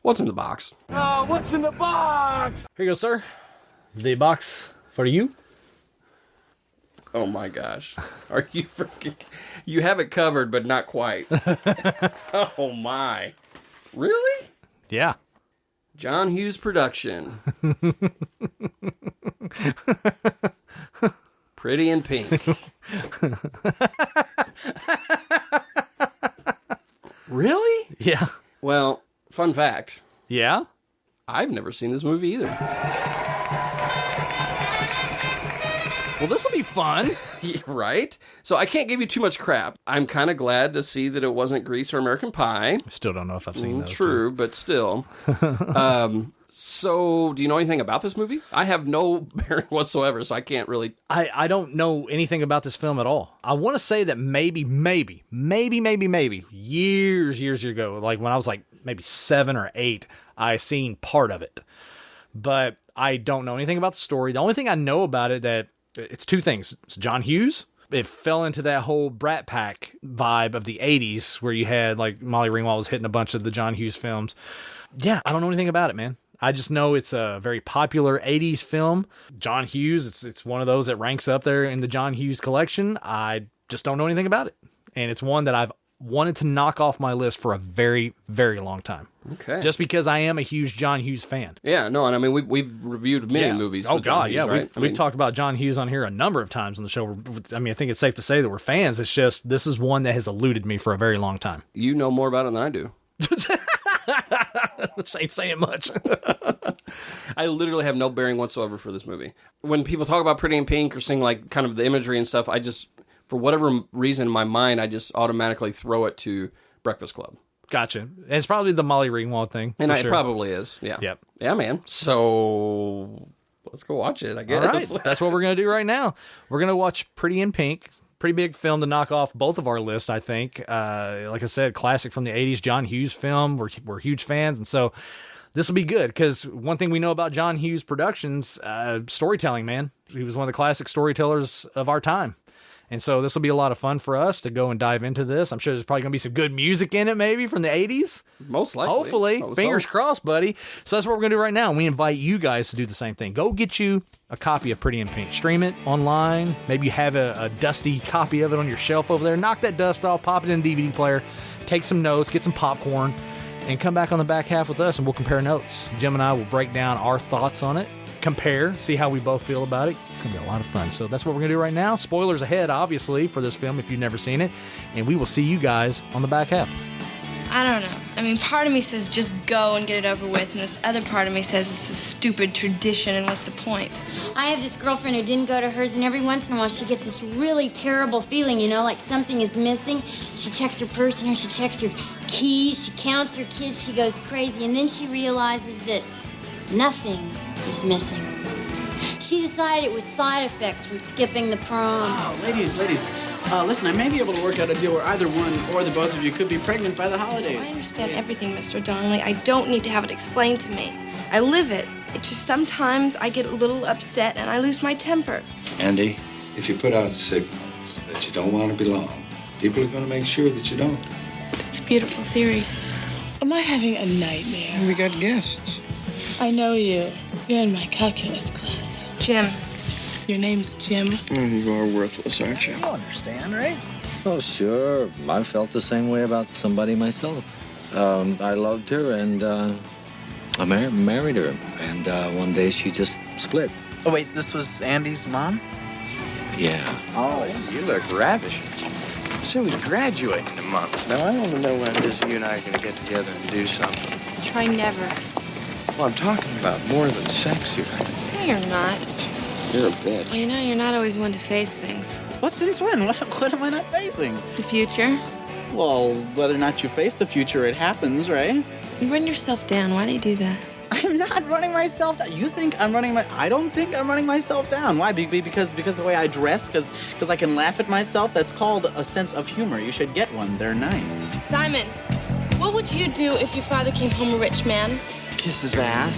What's in the box? Oh, what's in the box? Here you go, sir. The box for you. Oh my gosh. Are you freaking... You have it covered, but not quite. Oh my. Really? Yeah. John Hughes production. Pretty in Pink. Really? Yeah. Well, fun fact. Yeah? I've never seen this movie either. Well, this will be fun. Right? So I can't give you too much crap. I'm kind of glad to see that it wasn't Grease or American Pie. Still don't know if I've seen those. True, but still. So, do you know anything about this movie? I have no bearing whatsoever, so I can't really... I don't know anything about this film at all. I want to say that maybe, years ago, like when I was like maybe 7 or 8, I seen part of it. But I don't know anything about the story. The only thing I know about it that it's two things. It's John Hughes. It fell into that whole Brat Pack vibe of the 80s where you had like Molly Ringwald was hitting a bunch of the John Hughes films. Yeah, I don't know anything about it, man. I just know it's a very popular 80s film. John Hughes, it's one of those that ranks up there in the John Hughes collection. I just don't know anything about it. And it's one that I've wanted to knock off my list for a very, very long time. Okay. Just because I am a huge John Hughes fan. Yeah, no, and I mean, we've reviewed many movies. Oh, with God, John Hughes, yeah. right? We've talked about John Hughes on here a number of times on the show. I mean, I think it's safe to say that we're fans. It's just, this is one that has eluded me for a very long time. You know more about it than I do. Which ain't saying much. I literally have no bearing whatsoever for this movie. When people talk about Pretty in Pink or sing like kind of the imagery and stuff, I just, for whatever reason in my mind, I just automatically throw it to Breakfast Club. Gotcha. And it's probably the Molly Ringwald thing. And sure. It probably is. Yeah. Yep. Yeah, man. So let's go watch it, I guess. All right. That's what we're going to do right now. We're going to watch Pretty in Pink. Pretty big film to knock off both of our lists, I think. Like I said, classic from the 80s, John Hughes film. We're huge fans. And so this will be good because one thing we know about John Hughes Productions, storytelling, man. He was one of the classic storytellers of our time. And so this will be a lot of fun for us to go and dive into this. I'm sure there's probably going to be some good music in it, maybe from the 80s. Most likely. Hopefully. Fingers crossed, buddy. So that's what we're going to do right now. We invite you guys to do the same thing. Go get you a copy of Pretty in Pink. Stream it online. Maybe you have a dusty copy of it on your shelf over there. Knock that dust off. Pop it in the DVD player. Take some notes. Get some popcorn. And come back on the back half with us, and we'll compare notes. Jim and I will break down our thoughts on it. Compare, see how we both feel about it. It's going to be a lot of fun. So that's what we're going to do right now. Spoilers ahead, obviously, for this film if you've never seen it. And we will see you guys on the back half. I don't know. I mean, part of me says just go and get it over with, and this other part of me says it's a stupid tradition, and what's the point? I have this girlfriend who didn't go to hers, and every once in a while she gets this really terrible feeling, you know, like something is missing. She checks her purse, you know, she checks her keys, she counts her kids, she goes crazy, and then she realizes that nothing is missing. She decided it was side effects from skipping the prom. Oh, ladies, listen, I may be able to work out a deal where either one or the both of you could be pregnant by the holidays. I understand everything, Mr. Donnelly. I don't need to have it explained to me. I live it. It's just sometimes I get a little upset and I lose my temper. Andy, if you put out signals that you don't want to belong, people are going to make sure that you don't. That's a beautiful theory. Am I having a nightmare? We got guests. I know you. You're in my calculus class. Jim. Your name's Jim? You are worthless, aren't you? You understand, right? Oh, sure. I felt the same way about somebody myself. I loved her, and I married her. And one day she just split. Oh, wait, this was Andy's mom? Yeah. Oh, you look ravishing. So we graduate in a month. Now, I want to know when it is you and I are going to get together and do something. Try never. Well, I'm talking about more than sex here. No, you're not. You're a bitch. Well, you know, you're not always one to face things. What's things when? What am I not facing? The future? Well, whether or not you face the future, it happens, right? You run yourself down. Why do you do that? I'm not running myself down. You think I'm running I don't think I'm running myself down. Why? Because the way I dress? Because I can laugh at myself? That's called a sense of humor. You should get one. They're nice. Simon, what would you do if your father came home a rich man? Kiss his ass.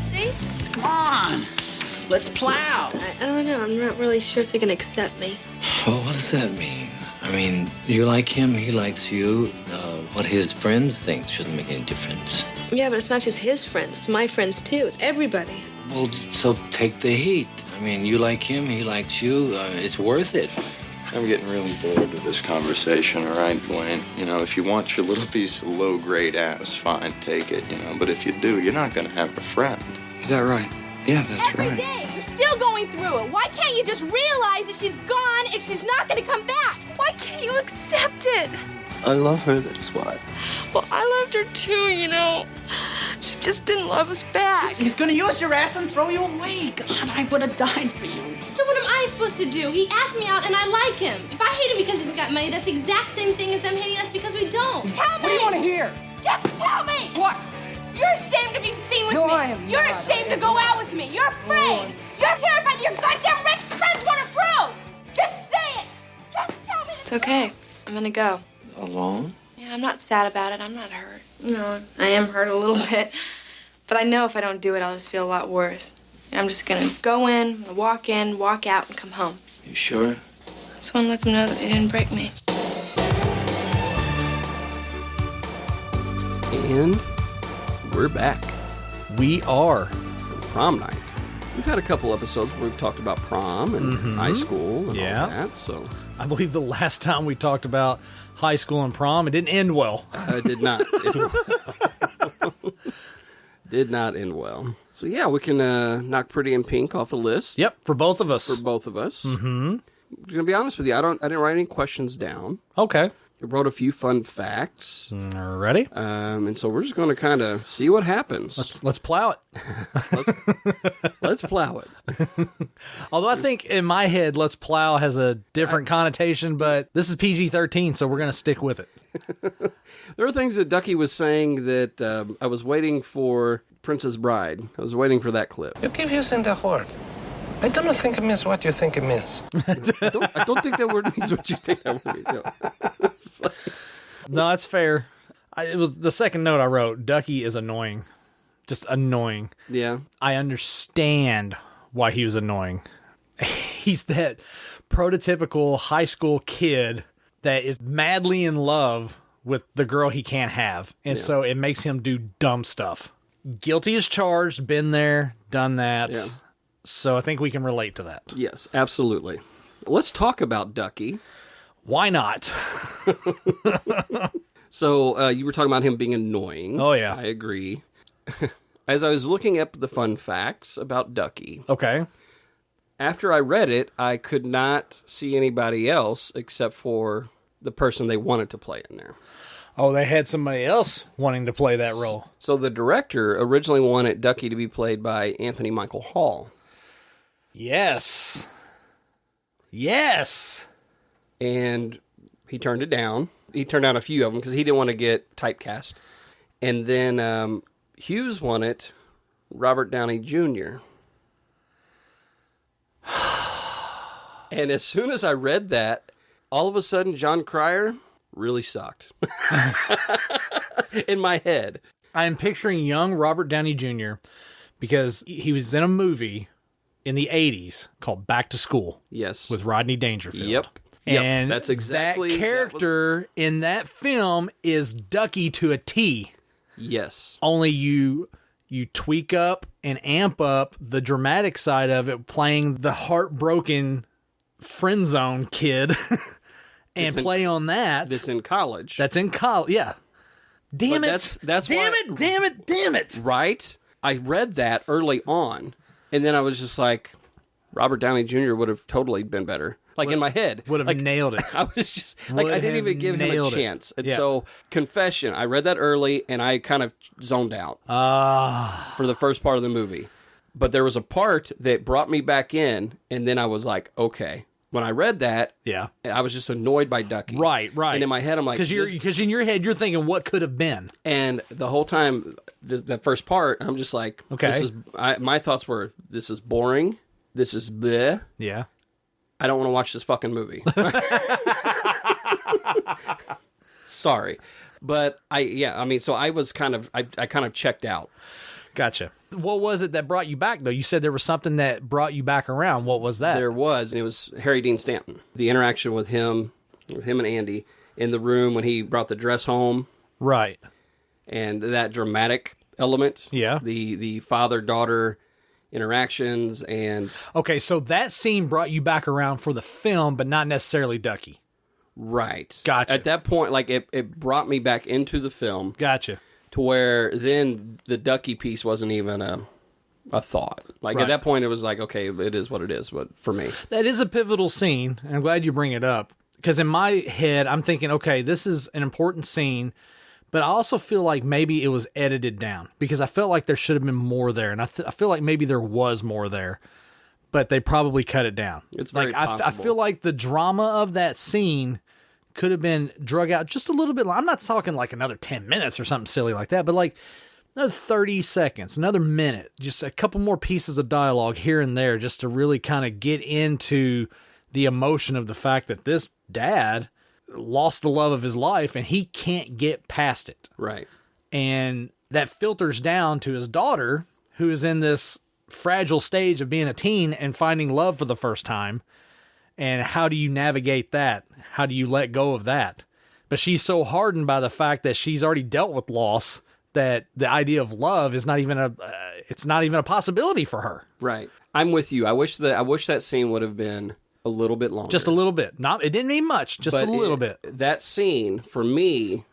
See? Come on. Let's plow. I don't know. I'm not really sure if they're going to accept me. Well, what does that mean? I mean, you like him, he likes you. What his friends think shouldn't make any difference. Yeah, but it's not just his friends. It's my friends, too. It's everybody. Well, so take the heat. I mean, you like him, he likes you. It's worth it. I'm getting really bored with this conversation, all right, Dwayne? You know, if you want your little piece of low-grade ass, fine, take it, you know. But if you do, you're not going to have a friend. Is that right? Yeah, that's Every right. day, you're still going through it. Why can't you just realize that she's gone and she's not going to come back? Why can't you accept it? I love her, that's why. Well, I loved her too, you know. She just didn't love us back. He's gonna use your ass and throw you away. God, I would have died for you. So what am I supposed to do? He asked me out and I like him. If I hate him because he's got money, that's the exact same thing as them hating us because we don't. Tell me! What do you want to hear? Just tell me! What? You're ashamed to be seen with No, me. I am You're not. ashamed to go out with me. You're afraid. You're terrified that your goddamn rich friends want to prove. Just say it. Just tell me. It's okay. I'm going to go. Alone? Yeah, I'm not sad about it. I'm not hurt. You know, I am hurt a little bit. But I know if I don't do it, I'll just feel a lot worse. And I'm just gonna go in, walk out, and come home. You sure? I just want to let them know that they didn't break me. And we're back. We are. For prom night. We've had a couple episodes where we've talked about prom and high school and all that, so... I believe the last time we talked about high school and prom, it didn't end well. It did not. Did not end well. So yeah, we can knock Pretty in Pink off the list. Yep, for both of us. For both of us. Mm-hmm. I'm gonna be honest with you. I didn't write any questions down. Okay. I wrote a few fun facts. Ready? And so we're just going to kind of see what happens. Let's plow it. Let's plow it. Although I think in my head, let's plow has a different connotation, but this is PG-13, so we're going to stick with it. There are things that Duckie was saying that I was waiting for Princess Bride. I was waiting for that clip. You keep using the word. I don't think it means what you think it means. I don't think that word means what you think that word means. No, that's fair. It was the second note I wrote. Duckie is annoying. Just annoying. Yeah. I understand why he was annoying. He's that prototypical high school kid that is madly in love with the girl he can't have. And so it makes him do dumb stuff. Guilty as charged, been there, done that. Yeah. So I think we can relate to that. Yes, absolutely. Let's talk about Duckie. Why not? So you were talking about him being annoying. Oh, yeah. I agree. As I was looking up the fun facts about Duckie. Okay. After I read it, I could not see anybody else except for the person they wanted to play in there. Oh, they had somebody else wanting to play that role. So the director originally wanted Duckie to be played by Anthony Michael Hall. Yes. Yes. And he turned it down. He turned down a few of them because he didn't want to get typecast. And then Hughes wanted Robert Downey Jr. And as soon as I read that, all of a sudden John Cryer really sucked. In my head. I'm picturing young Robert Downey Jr. because he was in a movie in the 80s called Back to School. Yes. With Rodney Dangerfield. Yep. And that's exactly that character in that film is Duckie to a T. Yes. Only you tweak up and amp up the dramatic side of it, playing the heartbroken friend zone kid and play on that. That's in college. That's in college. Yeah. Damn it. Damn it. Right? I read that early on, and then I was just like, Robert Downey Jr. would have totally been better. Like in my head. Would have nailed it. I was just, like, I didn't even give him a chance. And so, confession, I read that early, and I kind of zoned out for the first part of the movie. But there was a part that brought me back in, and then I was like, okay. When I read that, I was just annoyed by Duckie. Right. And in my head, I'm like... Because in your head, you're thinking, what could have been? And the whole time, that first part, I'm just like, okay. My thoughts were, this is boring. This is bleh. Yeah. I don't want to watch this fucking movie. Sorry. But so I was kind of checked out. Gotcha. What was it that brought you back, though? You said there was something that brought you back around. What was that? There was, and it was Harry Dean Stanton. The interaction with him and Andy in the room when he brought the dress home. Right. And that dramatic element. Yeah. The father-daughter interactions and... Okay, so that scene brought you back around for the film, but not necessarily Duckie. Right. Gotcha. At that point, like, it brought me back into the film. Gotcha. To where then the Duckie piece wasn't even a thought. Like, Right. at that point, it was like, okay, it is what it is, but for me. That is a pivotal scene, and I'm glad you bring it up. Because in my head, I'm thinking, okay, this is an important scene, but I also feel like maybe it was edited down. Because I felt like there should have been more there, and I feel like maybe there was more there, but they probably cut it down. It's very like, possible. I feel like the drama of that scene could have been drug out just a little bit. I'm not talking like another 10 minutes or something silly like that, but like another 30 seconds, another minute, just a couple more pieces of dialogue here and there just to really kind of get into the emotion of the fact that this dad lost the love of his life and he can't get past it. Right. And that filters down to his daughter, who is in this fragile stage of being a teen and finding love for the first time. And how do you navigate that? How do you let go of that? But she's so hardened by the fact that she's already dealt with loss that the idea of love is not even a possibility for her. Right. I'm with you. I wish that scene would have been a little bit longer. Just a little bit. It didn't mean much, just a little bit. That scene, for me,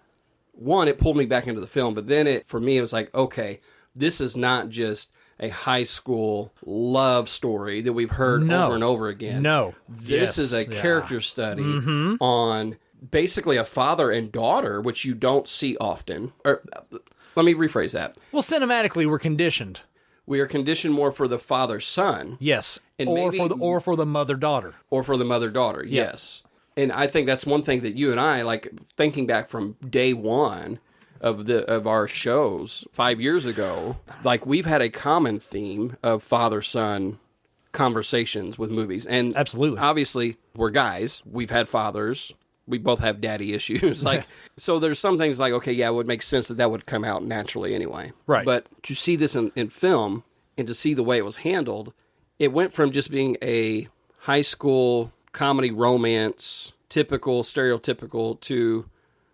one, it pulled me back into the film, but then for me, it was like, okay, this is not just a high school love story that we've heard over and over again. No. This is a character study on basically a father and daughter, which you don't see often. Or let me rephrase that. Well, cinematically, we're conditioned. We are conditioned more for the father-son. Yes. And or for the mother-daughter. Or for the mother-daughter, yes. And I think that's one thing that you and I, like, thinking back from day one of our shows 5 years ago, like, we've had a common theme of father-son conversations with movies. And absolutely, obviously, we're guys. We've had fathers. We both have daddy issues. Like, so there's some things like, okay, yeah, it would make sense that would come out naturally anyway. Right. But to see this in film and to see the way it was handled, it went from just being a high school comedy romance, stereotypical, to,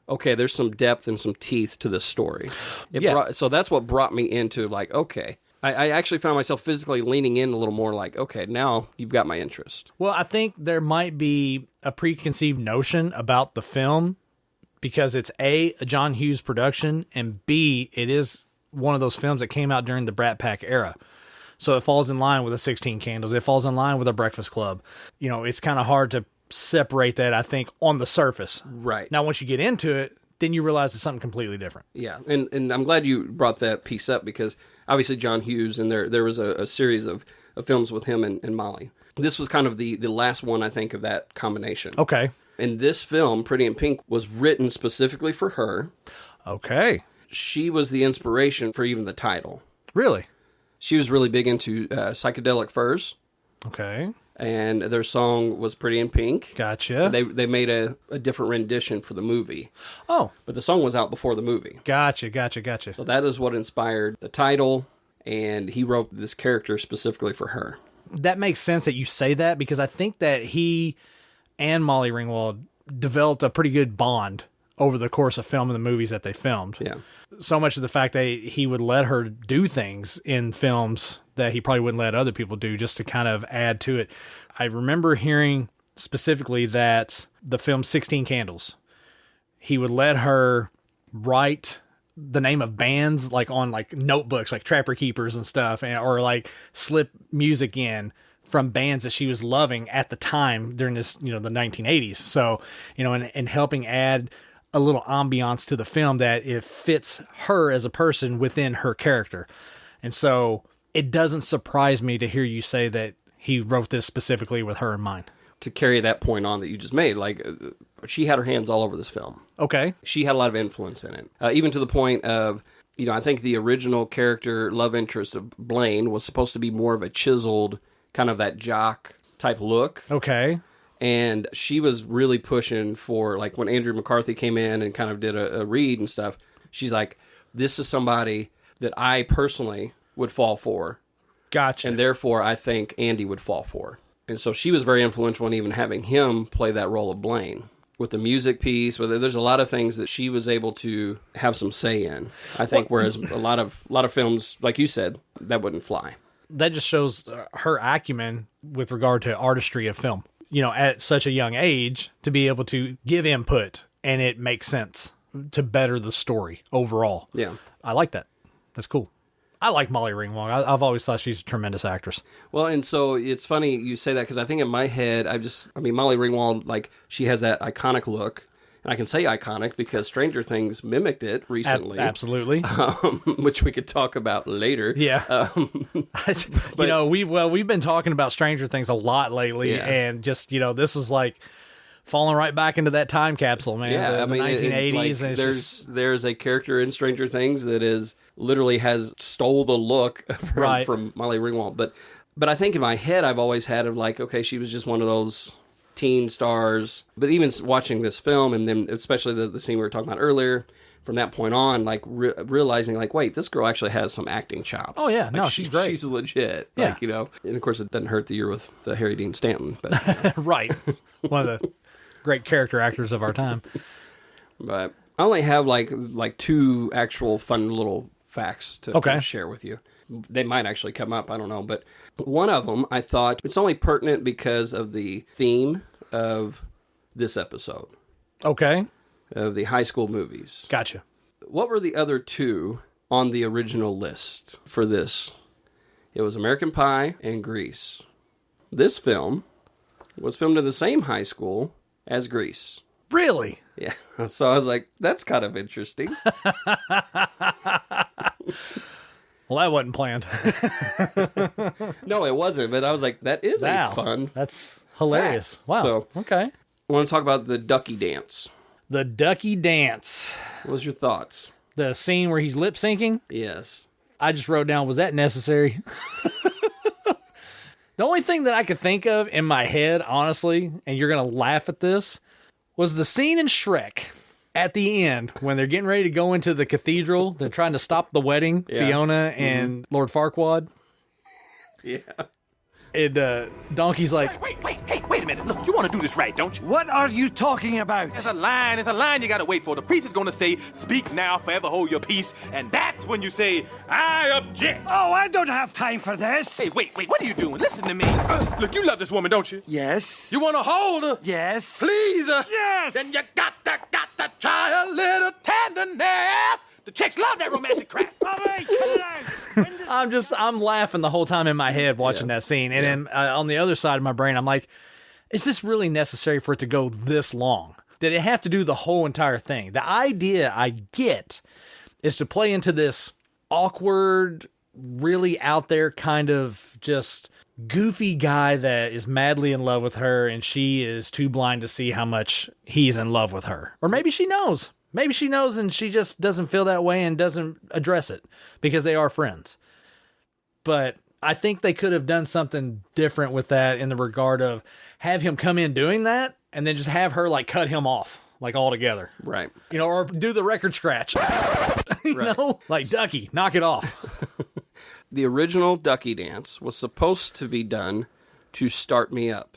okay, there's some depth and some teeth to this story. So that's what brought me into, like, okay. I actually found myself physically leaning in a little more, like, okay, now you've got my interest. Well, I think there might be a preconceived notion about the film because it's A, John Hughes production, and B, it is one of those films that came out during the Brat Pack era. So it falls in line with a 16 Candles. It falls in line with a Breakfast Club. You know, it's kind of hard to separate that, I think, on the surface. Right. Now, once you get into it, then you realize it's something completely different. Yeah, and I'm glad you brought that piece up because obviously John Hughes, and there was a series of films with him and Molly. This was kind of the last one, I think, of that combination. Okay. And this film, Pretty in Pink, was written specifically for her. Okay. She was the inspiration for even the title. Really? She was really big into Psychedelic Furs. Okay. And their song was Pretty in Pink. Gotcha. They made a different rendition for the movie. Oh. But the song was out before the movie. Gotcha. So that is what inspired the title, and he wrote this character specifically for her. That makes sense that you say that because I think that he and Molly Ringwald developed a pretty good bond over the course of filming the movies that they filmed. Yeah. So much of the fact that he would let her do things in films that he probably wouldn't let other people do just to kind of add to it. I remember hearing specifically that the film 16 Candles, he would let her write the name of bands like on like notebooks, like Trapper Keepers and stuff, or like slip music in from bands that she was loving at the time during this, the 1980s. So, and helping add a little ambiance to the film that it fits her as a person within her character. And so it doesn't surprise me to hear you say that he wrote this specifically with her in mind. To carry that point on that you just made, like, she had her hands all over this film. Okay. She had a lot of influence in it. Even to the point of, I think the original character, love interest of Blaine, was supposed to be more of a chiseled, kind of that jock type look. Okay. And she was really pushing for, like, when Andrew McCarthy came in and kind of did a read and stuff, she's like, this is somebody that I personally would fall for. Gotcha. And therefore, I think Andy would fall for. And so she was very influential in even having him play that role of Blaine. with the music piece. There's a lot of things that she was able to have some say in. I think, whereas a lot of films, like you said, that wouldn't fly. That just shows her acumen with regard to artistry of film. You know, at such a young age, to be able to give input and it makes sense to better the story overall. Yeah. I like that. That's cool. I like Molly Ringwald. I've always thought she's a tremendous actress. Well, and so it's funny you say that, because I think in my head, Molly Ringwald, like, she has that iconic look. And I can say iconic because Stranger Things mimicked it recently. Absolutely. Which we could talk about later. Yeah. We've been talking about Stranger Things a lot lately. Yeah. And just, this was like falling right back into that time capsule, man. Yeah, the 1980s. There's a character in Stranger Things that is literally has stole the look from Molly Ringwald. But I think in my head, I've always had of like, okay, she was just one of those teen stars. But even watching this film, and then especially the scene we were talking about earlier, from that point on, like realizing like, wait, this girl actually has some acting chops. Oh yeah, no, she's great. She's legit. Yeah. Like, and of course it doesn't hurt that you're with the Harry Dean Stanton. But right. One of the great character actors of our time. But I only have like two actual fun little facts to share with you. They might actually come up, I don't know. But one of them, I thought, it's only pertinent because of the theme of this episode. Okay. Of the high school movies. Gotcha. What were the other two on the original list for this? It was American Pie and Grease. This film was filmed in the same high school as Grease. Really? Yeah. So I was like, that's kind of interesting. Well, that wasn't planned. No, it wasn't. But I was like, that is a fun. That's hilarious. Fact. Wow. So, okay. I want to talk about the Duckie dance. The Duckie dance. What was your thoughts? The scene where he's lip syncing? Yes. I just wrote down, was that necessary? The only thing that I could think of in my head, honestly, and you're going to laugh at this, was the scene in Shrek at the end when they're getting ready to go into the cathedral. They're trying to stop the wedding, Fiona and Lord Farquaad. Yeah. And Donkey's like, Wait a minute. Look, you want to do this right, don't you? What are you talking about? It's a line you gotta wait for. The priest is gonna say, speak now, forever hold your peace. And that's when you say, I object. Oh, I don't have time for this. Hey, wait, what are you doing? Listen to me. Look, you love this woman, don't you? Yes. You wanna hold her? Yes. Please her? Yes. Then you got to try a little tenderness. The chicks love that romantic crap. All right, cut it out. I'm laughing the whole time in my head watching that scene. And then on the other side of my brain, I'm like, is this really necessary for it to go this long? Did it have to do the whole entire thing? The idea I get is to play into this awkward, really out there kind of just goofy guy that is madly in love with her and she is too blind to see how much he's in love with her. Or maybe she knows. Maybe she knows and she just doesn't feel that way and doesn't address it because they are friends. But I think they could have done something different with that in the regard of have him come in doing that and then just have her like cut him off like altogether. Right. Or do the record scratch. You know? Like Duckie, knock it off. The original Duckie dance was supposed to be done to Start Me Up.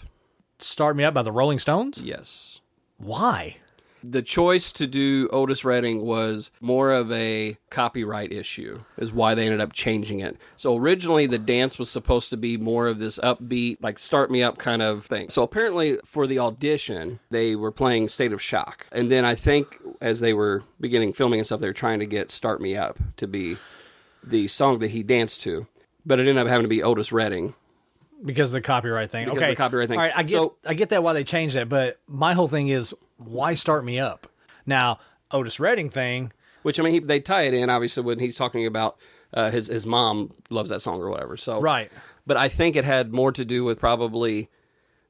Start Me Up by the Rolling Stones? Yes. Why? The choice to do Otis Redding was more of a copyright issue, is why they ended up changing it. So originally the dance was supposed to be more of this upbeat, like Start Me Up kind of thing. So apparently for the audition, they were playing State of Shock. And then I think as they were beginning filming and stuff, they were trying to get Start Me Up to be the song that he danced to. But it ended up having to be Otis Redding. Because of the copyright thing. Because of the copyright thing. All right, I get that why they changed that, but my whole thing is, why Start Me Up? Now, Otis Redding thing... Which, I mean, they tie it in, obviously, when he's talking about his mom loves that song or whatever. So, right. But I think it had more to do with probably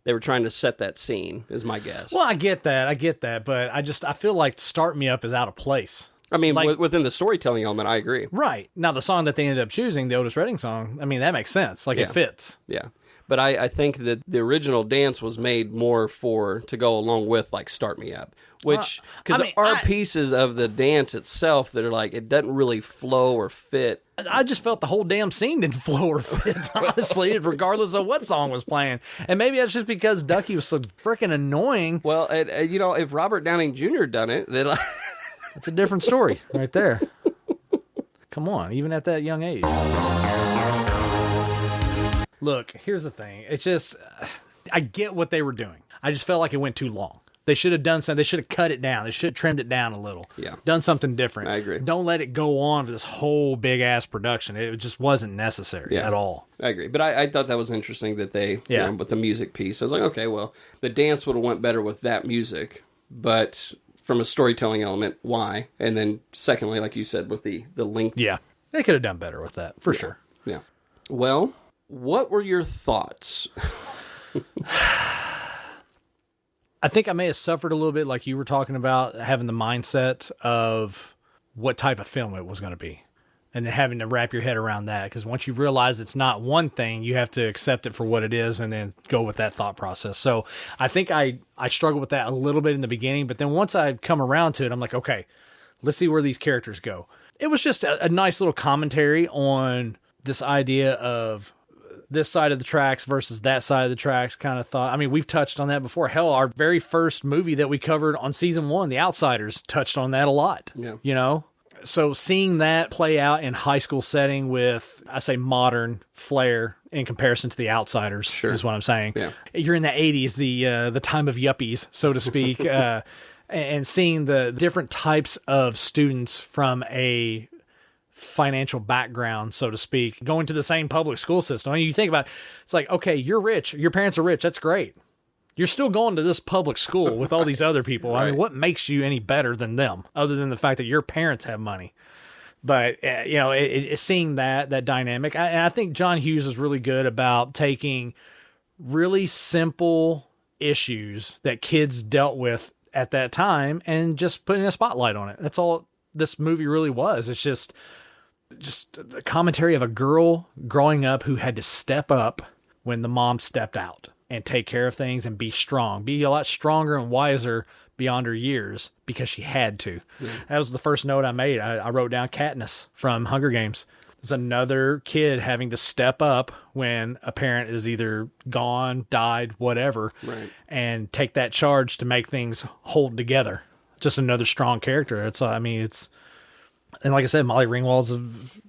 they were trying to set that scene, is my guess. Well, I get that, but I feel like Start Me Up is out of place. I mean, like, within the storytelling element, I agree. Right. Now, the song that they ended up choosing, the Otis Redding song, I mean, that makes sense. Like, it fits. Yeah. But I think that the original dance was made more to go along with, like, Start Me Up. Which, because there are pieces of the dance itself that are like, it doesn't really flow or fit. I just felt the whole damn scene didn't flow or fit, honestly, regardless of what song was playing. And maybe that's just because Duckie was so freaking annoying. Well, if Robert Downing Jr. done it, then it's a different story right there. Come on, even at that young age. Look, here's the thing. It's just, I get what they were doing. I just felt like it went too long. They should have done something. They should have cut it down. They should have trimmed it down a little. Yeah. Done something different. I agree. Don't let it go on for this whole big-ass production. It just wasn't necessary at all. I agree. But I thought that was interesting that they, with the music piece, I was like, okay, well, the dance would have went better with that music. But from a storytelling element, why? And then secondly, like you said, with the length. Yeah. They could have done better with that, for sure. Yeah. Well, what were your thoughts? I think I may have suffered a little bit, like you were talking about, having the mindset of what type of film it was going to be. And then having to wrap your head around that. Because once you realize it's not one thing, you have to accept it for what it is and then go with that thought process. So I think I struggled with that a little bit in the beginning. But then once I come around to it, I'm like, okay, let's see where these characters go. It was just a nice little commentary on this idea of this side of the tracks versus that side of the tracks kind of thought. I mean, we've touched on that before. Hell, our very first movie that we covered on season 1, The Outsiders, touched on that a lot. Yeah. You know? So seeing that play out in high school setting with, I say, modern flair in comparison to The Outsiders is what I'm saying. Yeah. You're in the 80s, the time of yuppies, so to speak, and seeing the different types of students from a financial background, so to speak, going to the same public school system. I mean, you think about it, it's like, okay, you're rich, your parents are rich, that's great. You're still going to this public school with all these other people. Right. I mean, what makes you any better than them, other than the fact that your parents have money? But, it's seeing that dynamic. I think John Hughes is really good about taking really simple issues that kids dealt with at that time and just putting a spotlight on it. That's all this movie really was. It's just the commentary of a girl growing up who had to step up when the mom stepped out and take care of things and be strong, be a lot stronger and wiser beyond her years because she had to. Yeah. That was the first note I made. I wrote down Katniss from Hunger Games. It's another kid having to step up when a parent is either gone, died, whatever, right, and take that charge to make things hold together. Just another strong character. And like I said, Molly Ringwald's a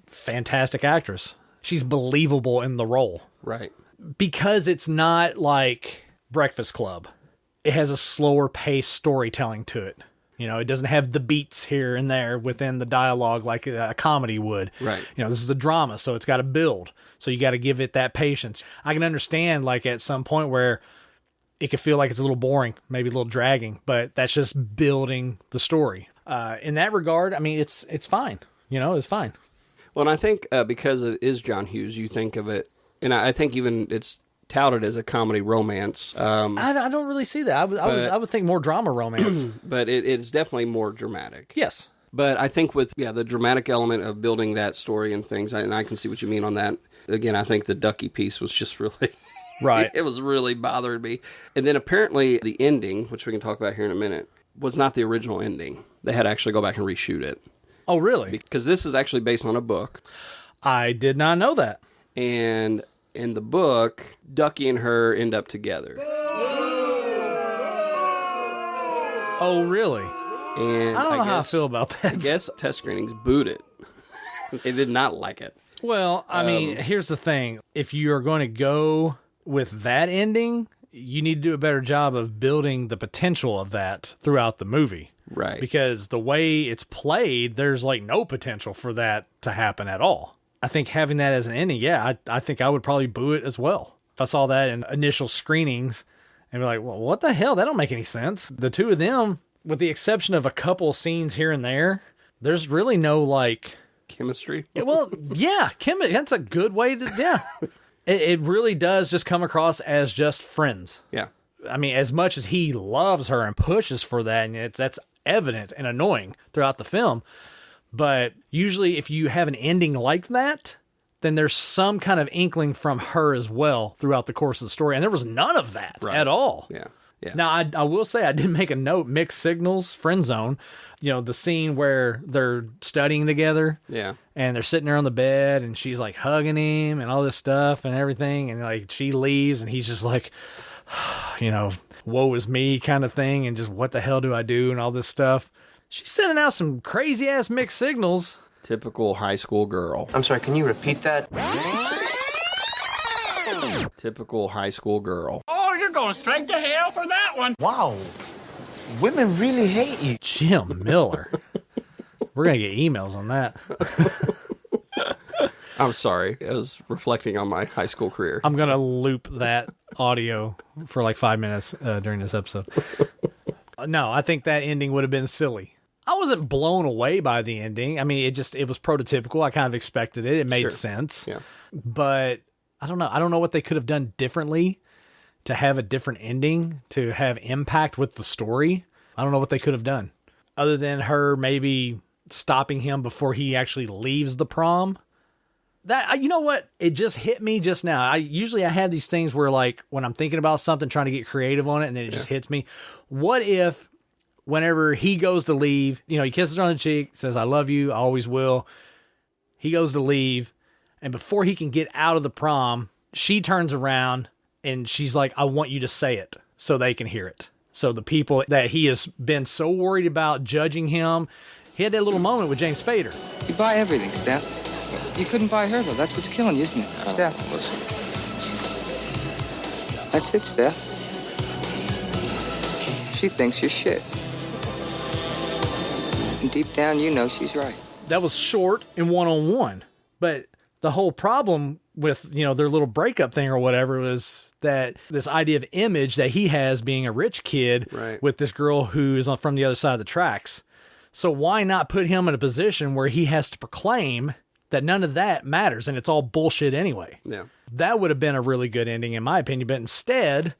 fantastic actress. She's believable in the role. Right. Because it's not like Breakfast Club. It has a slower paced storytelling to it. It doesn't have the beats here and there within the dialogue like a comedy would. Right. This is a drama, so it's got to build. So you got to give it that patience. I can understand, like, at some point where it could feel like it's a little boring, maybe a little dragging, but that's just building the story. In that regard, I mean, it's fine. It's fine. Well, and I think because it is John Hughes, you think of it, and I think even it's touted as a comedy romance. I don't really see that. I would think more drama romance. But it's definitely more dramatic. Yes. But I think with the dramatic element of building that story and things, and I can see what you mean on that. Again, I think the Duckie piece was just really... Right. It was really bothering me. And then apparently the ending, which we can talk about here in a minute, was not the original ending. They had to actually go back and reshoot it. Oh, really? Because this is actually based on a book. I did not know that. And in the book, Duckie and her end up together. Oh, really? And I don't know how I feel about that. I guess test screenings booed it. They did not like it. Well, I mean, here's the thing. If you are going to go with that ending, you need to do a better job of building the potential of that throughout the movie. Right. Because the way it's played, there's like no potential for that to happen at all. I think having that as an ending, I think I would probably boo it as well. If I saw that in initial screenings and be like, well, what the hell? That don't make any sense. The two of them, with the exception of a couple scenes here and there, there's really no like... chemistry? Well, yeah, that's a good way to, It really does just come across as just friends. Yeah. I mean, as much as he loves her and pushes for that, and that's evident and annoying throughout the film. But usually if you have an ending like that, then there's some kind of inkling from her as well throughout the course of the story. And there was none of that at all. Yeah. Yeah. Now, I will say I did make a note, mixed signals, friend zone. You know, the scene where they're studying together. Yeah. And they're sitting there on the bed and she's like hugging him and all this stuff and everything. And like she leaves and he's just like, you know, woe is me kind of thing. And just what the hell do I do and all this stuff. She's sending out some crazy ass mixed signals. Typical high school girl. I'm sorry, can you repeat that? Typical high school girl. Oh, you're going straight to hell for that one. Wow. Women really hate you. Jim Miller. We're going to get emails on that. I'm sorry. I was reflecting on my high school career. I'm going to loop that audio for like 5 minutes during this episode. No, I think that ending would have been silly. I wasn't blown away by the ending. I mean, it was prototypical. I kind of expected it. It made sense. Yeah. But I don't know. I don't know what they could have done differently to have a different ending, to have impact with the story. I don't know what they could have done other than her maybe stopping him before he actually leaves the prom. That, you know what? It just hit me just now. I have these things where like when I'm thinking about something, trying to get creative on it, and then it just hits me. What if whenever he goes to leave, you know, he kisses her on the cheek, says, I love you, I always will. He goes to leave. And before he can get out of the prom, she turns around and she's like, I want you to say it so they can hear it. So the people that he has been so worried about judging him, he had that little moment with James Spader. You buy everything, Steph. You couldn't buy her, though. That's what's killing you, isn't it, Steph? Listen. That's it, Steph. She thinks you're shit. And deep down, you know she's right. That was short and one-on-one. But the whole problem with, you know, their little breakup thing or whatever was that this idea of image that he has being a rich kid with this girl who is from the other side of the tracks. So why not put him in a position where he has to proclaim that none of that matters and it's all bullshit anyway? Yeah. That would have been a really good ending in my opinion. But instead,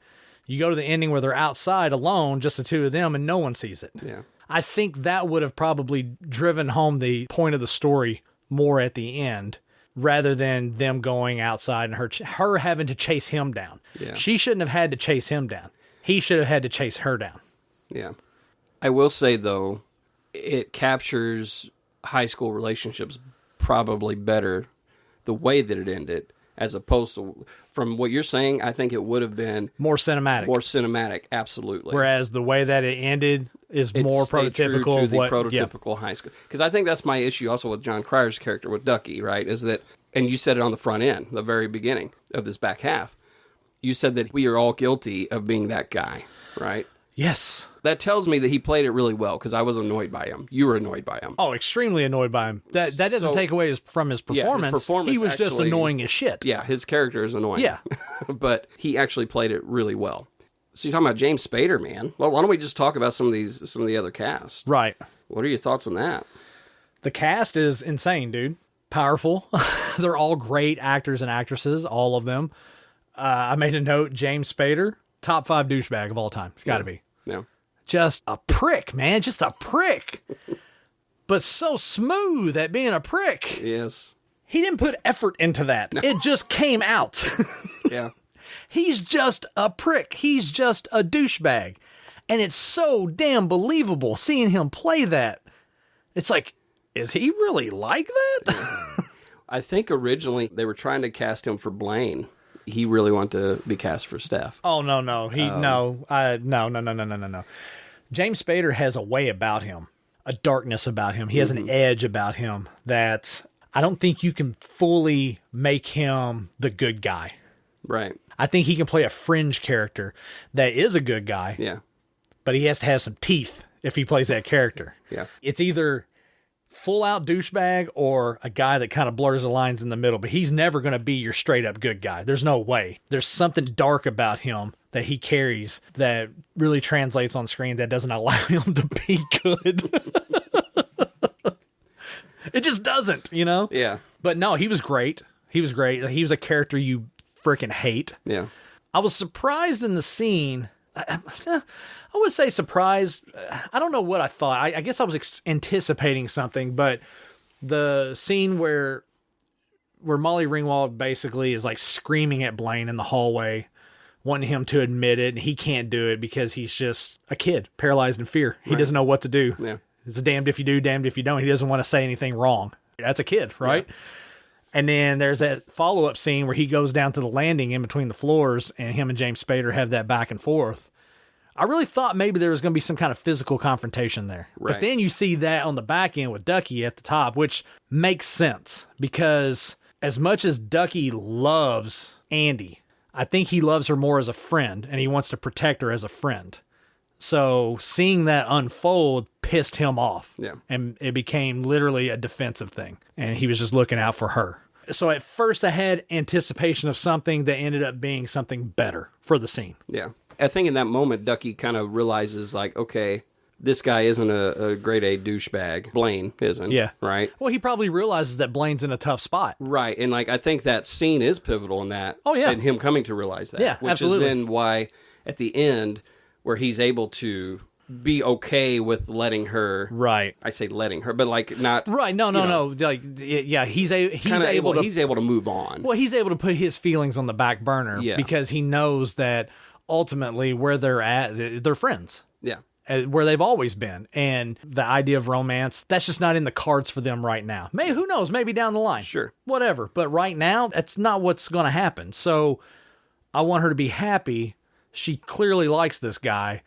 you go to the ending where they're outside alone, just the two of them, and no one sees it. Yeah. I think that would have probably driven home the point of the story more at the end, rather than them going outside and her having to chase him down. Yeah. She shouldn't have had to chase him down. He should have had to chase her down. Yeah. I will say, though, it captures high school relationships probably better the way that it ended, as opposed to, from what you're saying, I think it would have been more cinematic. More cinematic, absolutely. Whereas the way that it ended is more prototypical of what prototypical high school. Because I think that's my issue also with John Cryer's character with Duckie, right? Is that, and you said it on the front end, the very beginning of this back half. You said that we are all guilty of being that guy, right? Yes. That tells me that he played it really well, because I was annoyed by him. You were annoyed by him. Oh, extremely annoyed by him. That doesn't take away from his performance. Yeah, his performance. He was just annoying as shit. Yeah, his character is annoying. Yeah. But he actually played it really well. So you're talking about James Spader, man. Well, why don't we just talk about some of the other cast? Right. What are your thoughts on that? The cast is insane, dude. Powerful. They're all great actors and actresses, all of them. I made a note, James Spader, top 5 douchebag of all time. It's got to be. Yeah. Just a prick, man. Just a prick. But so smooth at being a prick. Yes. He didn't put effort into that. No. It just came out. Yeah. He's just a prick. He's just a douchebag. And it's so damn believable seeing him play that. It's like, is he really like that? I think originally they were trying to cast him for Blaine. He really wanted to be cast for Steph. Oh, no. No. James Spader has a way about him, a darkness about him. He has an edge about him that I don't think you can fully make him the good guy. Right. I think he can play a fringe character that is a good guy. Yeah. But he has to have some teeth if he plays that character. Yeah. It's either full out douchebag or a guy that kind of blurs the lines in the middle, but he's never going to be your straight up good guy. There's no way. There's something dark about him that he carries that really translates on screen that doesn't allow him to be good. It just doesn't, you know? Yeah. But no, he was great. He was great. He was a character you freaking hate. Yeah. I was surprised in the scene. I would say surprised. I don't know what I thought. I guess I was anticipating something, but the scene where where Molly Ringwald basically is like screaming at Blaine in the hallway, wanting him to admit it, and he can't do it because he's just a kid, paralyzed in fear. He doesn't know what to do. Yeah. It's damned if you do, damned if you don't. He doesn't want to say anything wrong. That's a kid, right? Yeah. And then there's that follow-up scene where he goes down to the landing in between the floors, and him and James Spader have that back and forth. I really thought maybe there was going to be some kind of physical confrontation there. Right. But then you see that on the back end with Duckie at the top, which makes sense because as much as Duckie loves Andy, I think he loves her more as a friend, and he wants to protect her as a friend. So seeing that unfold pissed him off. Yeah. And it became literally a defensive thing, and he was just looking out for her. So at first I had anticipation of something that ended up being something better for the scene. Yeah. I think in that moment, Duckie kind of realizes, like, okay, this guy isn't a grade A douchebag. Blaine isn't. Yeah. Right? Well, he probably realizes that Blaine's in a tough spot. Right. And, like, I think that scene is pivotal in that. Oh, yeah. And him coming to realize that. Yeah, which absolutely. Is then why, at the end, where he's able to be okay with letting her. Right. I say letting her, but, like, not. Right. No. Like, yeah, he's able to move on. Well, he's able to put his feelings on the back burner because he knows that ultimately where they're at, they're friends. Yeah. Where they've always been. And the idea of romance, that's just not in the cards for them right now. Maybe, who knows, maybe down the line. Sure. Whatever. But right now, that's not what's going to happen. So I want her to be happy. She clearly likes this guy.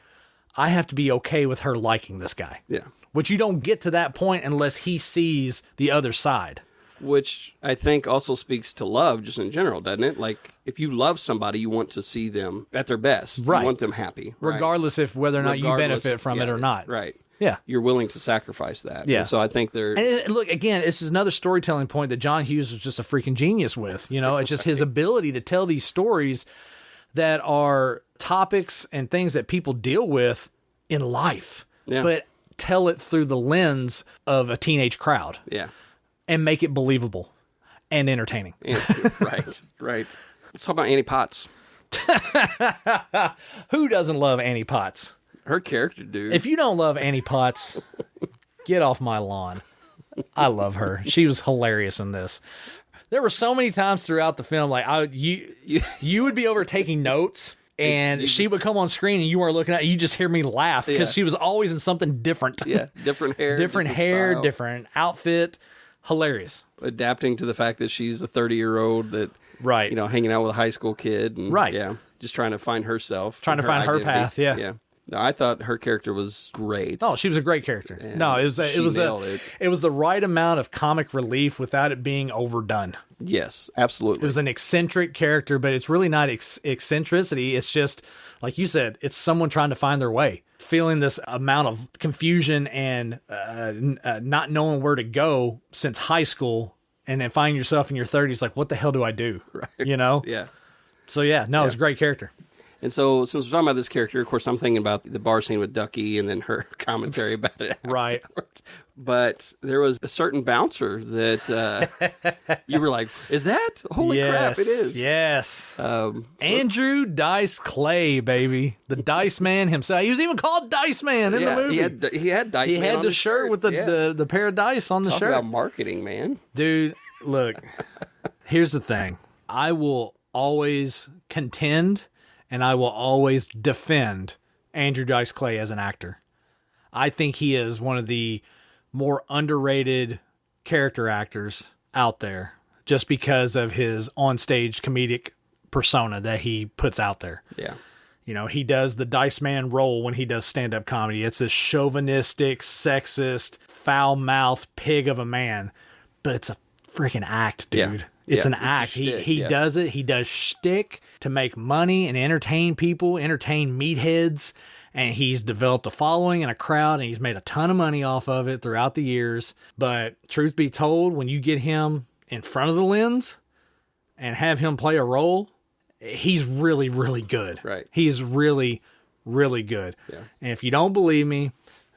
I have to be okay with her liking this guy. Yeah. Which you don't get to that point unless he sees the other side. Which I think also speaks to love just in general, doesn't it? Like, if you love somebody, you want to see them at their best. Right. You want them happy. Right? Regardless if whether or not you benefit from it or not. Right. Yeah. You're willing to sacrifice that. Yeah. And so I think they're... And look, again, this is another storytelling point that John Hughes was just a freaking genius with. You know, it's just his ability to tell these stories that are topics and things that people deal with in life. Yeah. But tell it through the lens of a teenage crowd. Yeah. And make it believable and entertaining. Right. Let's talk about Annie Potts. Who doesn't love Annie Potts? Her character, dude. If you don't love Annie Potts, get off my lawn. I love her. She was hilarious in this. There were so many times throughout the film, like you would be over taking notes, and she would come on screen, and you weren't looking at. You just hear me laugh because she was always in something different. Yeah, different hair, different different outfit. Hilarious. Adapting to the fact that she's a 30-year-old that, right, hanging out with a high school kid, and, right, yeah, just trying to find herself, trying to find her path. Yeah. No, I thought her character was great. Oh, she was a great character. And no, it was the right amount of comic relief without it being overdone. Yes, absolutely. It was an eccentric character, but it's really not eccentricity. It's just, like you said, it's someone trying to find their way, feeling this amount of confusion and not knowing where to go since high school, and then finding yourself in your 30s like, what the hell do I do? Right. You know? Yeah. So, yeah, no, it's a great character. And so, since we're talking about this character, of course, I'm thinking about the bar scene with Duckie and then her commentary about it. Right. But there was a certain bouncer that you were like, is that? Holy crap, it is. Yes. Andrew Dice Clay, baby. The Dice Man himself. He was even called Dice Man in the movie. He had Dice Man. He had on the shirt with the pair of dice on the Talk shirt. About marketing, man. Dude, look, here's the thing. I will always contend and I will always defend Andrew Dice Clay as an actor. I think he is one of the more underrated character actors out there just because of his onstage comedic persona that he puts out there. Yeah. You know, he does the Dice Man role when he does stand-up comedy. It's this chauvinistic, sexist, foul-mouthed pig of a man, but it's a freaking act, dude. Yeah. It's an act. He does it. He does shtick to make money and entertain people, entertain meatheads, and he's developed a following and a crowd, and he's made a ton of money off of it throughout the years. But truth be told, when you get him in front of the lens and have him play a role, he's really, really good. Right. He's really, really good. Yeah. And if you don't believe me,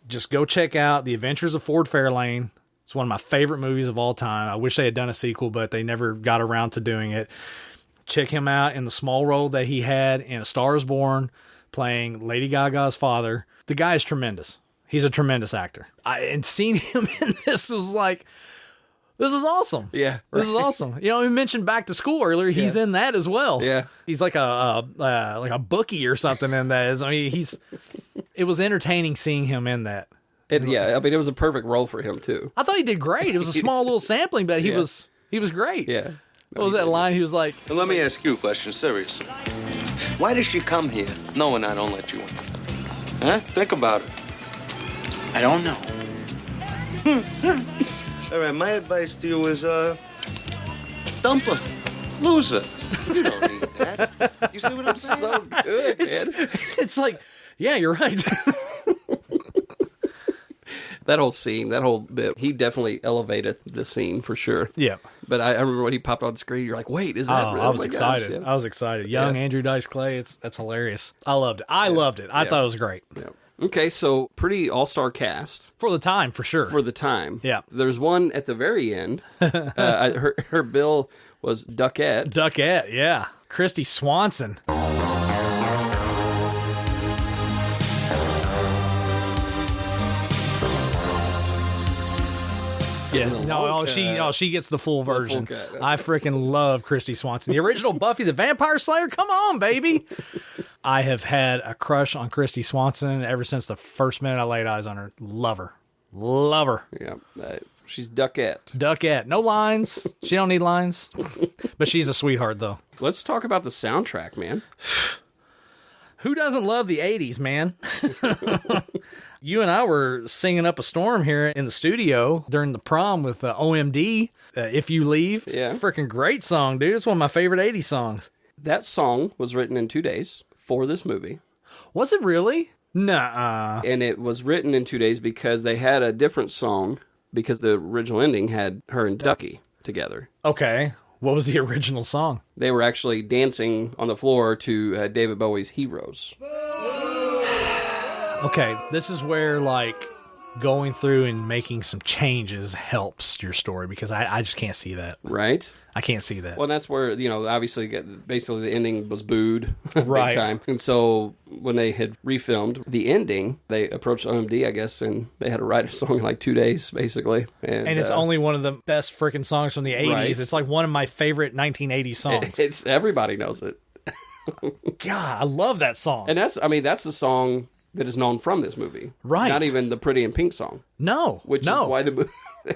just go check out The Adventures of Ford Fairlane. It's one of my favorite movies of all time. I wish they had done a sequel, but they never got around to doing it. Check him out in the small role that he had in A Star is Born, playing Lady Gaga's father. The guy is tremendous. He's a tremendous actor. And seeing him in this was like, This is awesome. Yeah. This is awesome. You know, we mentioned Back to School earlier. He's in that as well. Yeah. He's like a bookie or something in that. I mean, it was entertaining seeing him in that. I mean, it was a perfect role for him too. I thought he did great. It was a small little sampling, but he was great. Yeah. What was that line? He was like, Now, let me ask you a question, seriously. Why does she come here knowing I don't let you in? Huh? Think about it. I don't know. All right, my advice to you is, dump her. Lose her. You don't need that. You see what I'm saying? So good, man. It's like, yeah, you're right. That whole scene, that whole bit, he definitely elevated the scene for sure. Yeah. But I remember when he popped on the screen, you're like, wait, is that real? I was excited. Gosh, yeah. I was excited. Young Andrew Dice Clay, that's hilarious. I loved it. I loved it. I thought it was great. Yeah. Okay, so pretty all-star cast. For the time, for sure. For the time. Yeah. There's one at the very end. Her bill was Duckette. Duckette, yeah. Christy Swanson. Yeah, no, she gets the full version. I freaking love Christy Swanson. The original Buffy the Vampire Slayer? Come on, baby. I have had a crush on Christy Swanson ever since the first minute I laid eyes on her. Love her. Love her. Yeah, she's Duckette. Duckette. No lines. She don't need lines. But she's a sweetheart, though. Let's talk about the soundtrack, man. Who doesn't love the 80s, man? You and I were singing up a storm here in the studio during the prom with OMD, If You Leave. Yeah. Freaking great song, dude. It's one of my favorite 80s songs. That song was written in 2 days for this movie. Was it really? Nuh-uh. And it was written in 2 days because they had a different song because the original ending had her and Duckie together. Okay. What was the original song? They were actually dancing on the floor to David Bowie's Heroes. Okay, this is where, like, going through and making some changes helps your story, because I just can't see that. Right? I can't see that. Well, that's where, obviously, basically the ending was booed right. big time. And so when they had refilmed the ending, they approached OMD, I guess, and they had to write a song in like 2 days, basically. And it's only one of the best freaking songs from the 80s. Right. It's like one of my favorite 1980s songs. Everybody knows it. God, I love that song. And that's the song that is known from this movie. Right. Not even the Pretty in Pink song. No. Which is why the movie...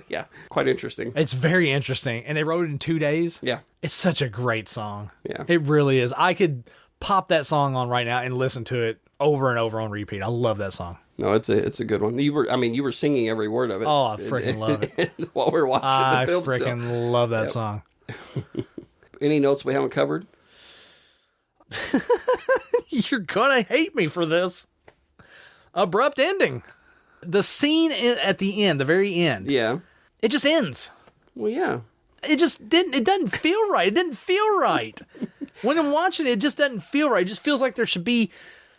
Yeah, quite interesting. It's very interesting. And they wrote it in 2 days. Yeah. It's such a great song. Yeah. It really is. I could pop that song on right now and listen to it over and over on repeat. I love that song. No, it's a good one. You were singing every word of it. Oh, I freaking love it. While we were watching the film. I freaking love that song. Any notes we haven't covered? You're gonna hate me for this. Abrupt ending. The scene at the end, the very end. Yeah. It just ends. Well, yeah. It doesn't feel right. It didn't feel right. When I'm watching it, it just doesn't feel right. It just feels like there should be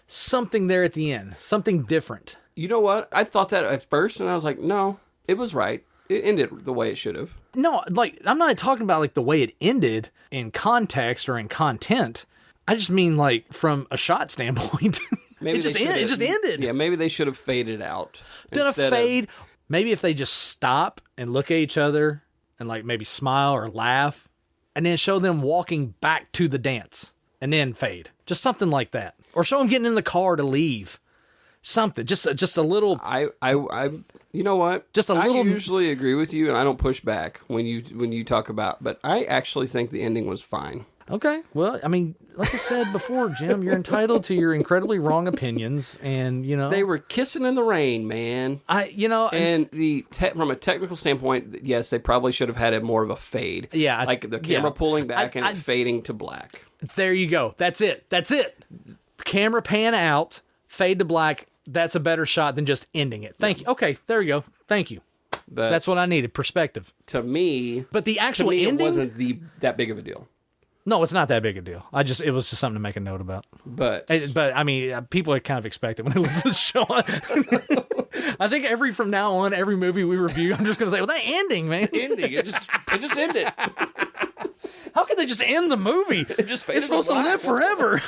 something there at the end. Something different. You know what? I thought that at first, and I was like, no, it was right. It ended the way it should have. No, like, I'm not talking about like the way it ended in context or in content. I just mean like from a shot standpoint. Maybe it just ended. Yeah, maybe they should have faded out. Done a fade. Maybe if they just stop and look at each other and like maybe smile or laugh, and then show them walking back to the dance and then fade. Just something like that. Or show them getting in the car to leave. Something. Just a little. I you know what? Just a little. I usually agree with you, and I don't push back when you talk about. But I actually think the ending was fine. Okay. Well, I mean, like I said before, Jim, you're entitled to your incredibly wrong opinions, and they were kissing in the rain, man. And from a technical standpoint, yes, they probably should have had it more of a fade. Yeah, like the camera pulling back and it fading to black. There you go. That's it. Camera pan out, fade to black. That's a better shot than just ending it. Thank you. Okay, there you go. Thank you. But that's what I needed. Perspective. To me, but the actual ending, it wasn't that big of a deal. No, it's not that big a deal. It was just something to make a note about. But I mean, people are kind of expect it when they listen to the show. I think from now on, every movie we review, I'm just going to say, well, that ending, man. It just ended. How could they just end the movie? It's supposed to live forever.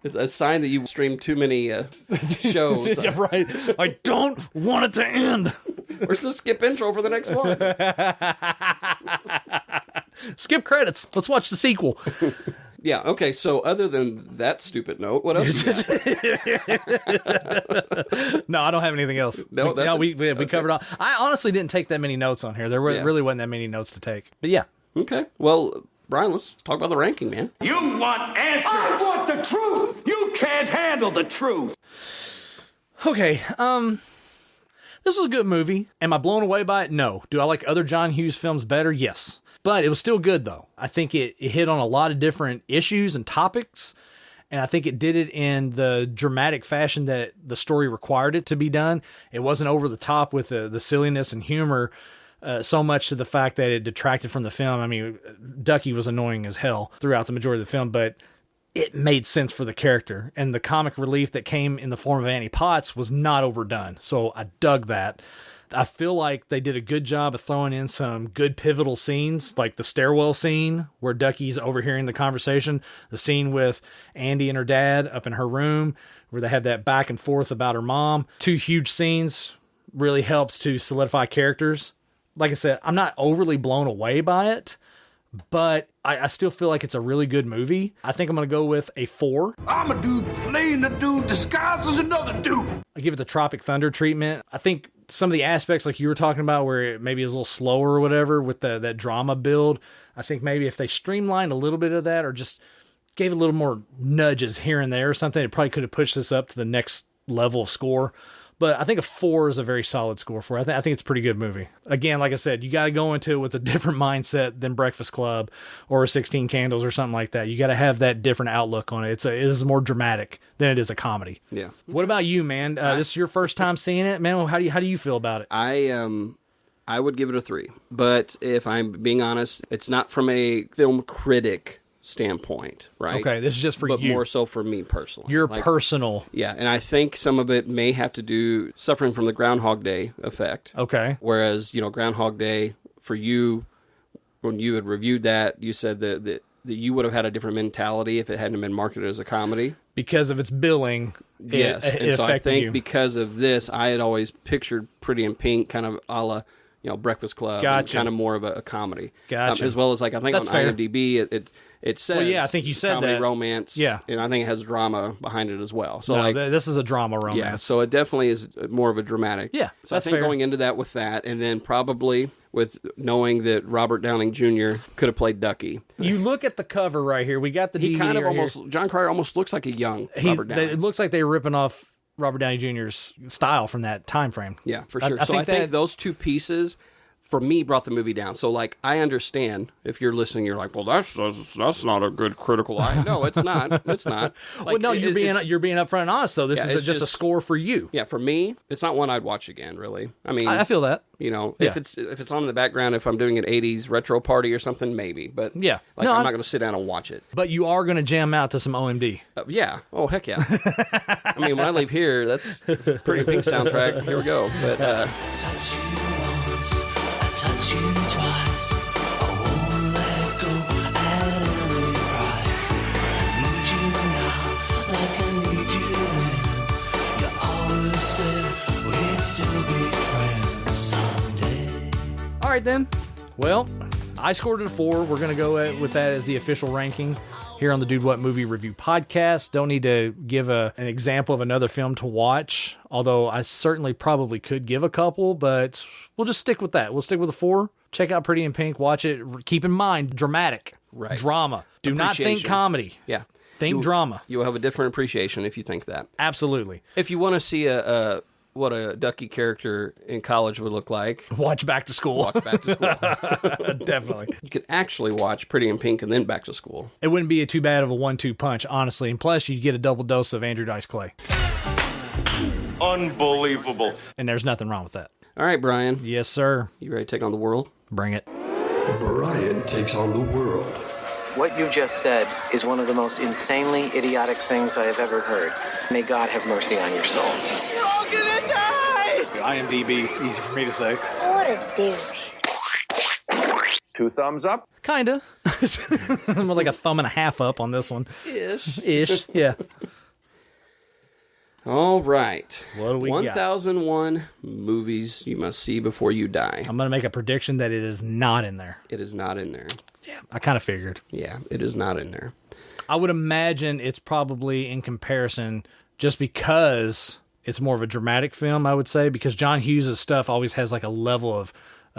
It's a sign that you stream too many shows. Right. I don't want it to end. Where's the skip intro for the next one? Skip credits. Let's watch the sequel. Yeah, okay, so other than that stupid note, what else you got? No, I don't have anything else. No, we covered all. I honestly didn't take that many notes on here. There really wasn't that many notes to take. But yeah. Okay, well, Brian, let's talk about the ranking, man. You want answers! I want the truth! You can't handle the truth! Okay, this was a good movie. Am I blown away by it? No. Do I like other John Hughes films better? Yes. But it was still good, though. I think it hit on a lot of different issues and topics, and I think it did it in the dramatic fashion that the story required it to be done. It wasn't over the top with the silliness and humor, so much to the fact that it detracted from the film. I mean, Duckie was annoying as hell throughout the majority of the film, but it made sense for the character, and the comic relief that came in the form of Annie Potts was not overdone, so I dug that. I feel like they did a good job of throwing in some good pivotal scenes, like the stairwell scene where Duckie's overhearing the conversation, the scene with Andy and her dad up in her room where they have that back and forth about her mom. 2 huge scenes really helps to solidify characters. Like I said, I'm not overly blown away by it, but I still feel like it's a really good movie. I think I'm going to go with a 4. I'm a dude playing a dude disguised as another dude. I give it the Tropic Thunder treatment. I think some of the aspects like you were talking about where it maybe is a little slower or whatever with that drama build, I think maybe if they streamlined a little bit of that or just gave a little more nudges here and there or something, it probably could have pushed this up to the next level of score. But I think a 4 is a very solid score for it. I think it's a pretty good movie. Again, like I said, you got to go into it with a different mindset than Breakfast Club or 16 Candles or something like that. You got to have that different outlook on it. It is more dramatic than it is a comedy. Yeah. What about you, man? This is your first time seeing it, man. How do you feel about it? I would give it a 3. But if I'm being honest, it's not from a film critic standpoint, right? Okay, this is just for you. But more so for me personally. Your personal. Yeah, and I think some of it may have to do suffering from the Groundhog Day effect. Okay. Whereas, Groundhog Day, for you, when you had reviewed that, you said that you would have had a different mentality if it hadn't been marketed as a comedy. Because of its billing, yes. And so I think because of this, I had always pictured Pretty in Pink kind of a la, Breakfast Club. Gotcha. Kind of more of a comedy. Gotcha. As well as, I think That's on fair. IMDb, it says I think you said comedy, that. romance, and I think it has drama behind it as well. So this is a drama romance. Yeah, so it definitely is more of a dramatic. Yeah, so I think fair. going into that with that, and then probably with knowing that Robert Downing Jr. could have played Duckie. You look at the cover right here. We got the DVD kind of right almost here. John Cryer almost looks like a young Robert Downey. It looks like they're ripping off Robert Downey Jr.'s style from that time frame. Yeah, for sure. I think those 2 pieces, for me, brought the movie down. So, I understand if you're listening, you're like, well, that's not a good critical eye. No, it's not. It's not. You're being upfront and honest, though. This is just a score for you. Yeah, for me, it's not one I'd watch again, really. I mean, I feel that. If it's on in the background, if I'm doing an 80s retro party or something, maybe. But, yeah. I'm not going to sit down and watch it. But you are going to jam out to some OMD. Yeah. Oh, heck yeah. I mean, when I leave here, that's Pretty Pink soundtrack. Here we go. But, touch you twice, I won't let go at any price. I need you now, like I need you then. You always said we'd still be friends someday. All right, then. Well, I scored it a 4. We're going to go with that as the official ranking here on the Dude What Movie Review podcast. Don't need to give an example of another film to watch, although I certainly probably could give a couple, but we'll just stick with that. We'll stick with a 4. Check out Pretty in Pink. Watch it. Keep in mind, dramatic. Right. Drama. Do not think comedy. Yeah. Think drama. You'll have a different appreciation if you think that. Absolutely. If you want to see what a Duckie character in college would look like, watch Back to School. Watch Back to School. Definitely. You could actually watch Pretty in Pink and then Back to School. It wouldn't be too bad of a 1-2 punch, honestly. And plus, you'd get a double dose of Andrew Dice Clay. Unbelievable. And there's nothing wrong with that. All right, Brian. Yes, sir. You ready to take on the world? Bring it. Brian takes on the world. What you just said is one of the most insanely idiotic things I have ever heard. May God have mercy on your soul. You're all gonna die! IMDb, easy for me to say. What a douche. 2 thumbs up? Kinda. More like a thumb and a half up on this one. Ish. Ish, yeah. All right. What do we got? 1001 movies you must see before you die. I'm going to make a prediction that it is not in there. It is not in there. Yeah, I kind of figured. Yeah, it is not in there. I would imagine it's probably in comparison just because it's more of a dramatic film, I would say, because John Hughes' stuff always has like a level of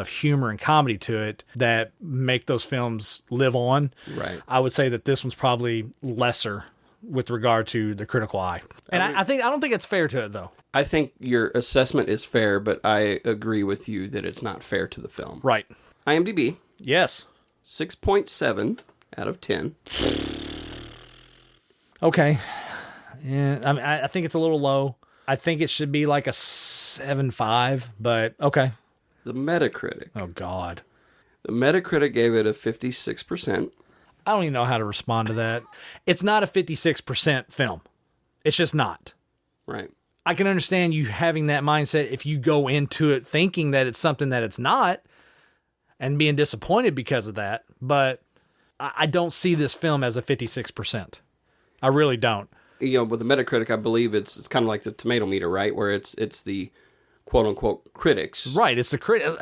humor and comedy to it that make those films live on. Right. I would say that this one's probably lesser with regard to the critical eye. And I don't think it's fair to it, though. I think your assessment is fair, but I agree with you that it's not fair to the film. Right. IMDb. Yes. 6.7 out of 10. Okay. Yeah, I mean, I think it's a little low. I think it should be like a 7.5, but okay. The Metacritic. Oh, God. The Metacritic gave it a 56%. I don't even know how to respond to that. It's not a 56% film. It's just not. Right. I can understand you having that mindset if you go into it thinking that it's something that it's not and being disappointed because of that. But I don't see this film as a 56%. I really don't. You know, with the Metacritic, I believe it's kind of like the tomato meter, right? Where it's the quote-unquote critics. Right. It's the critic.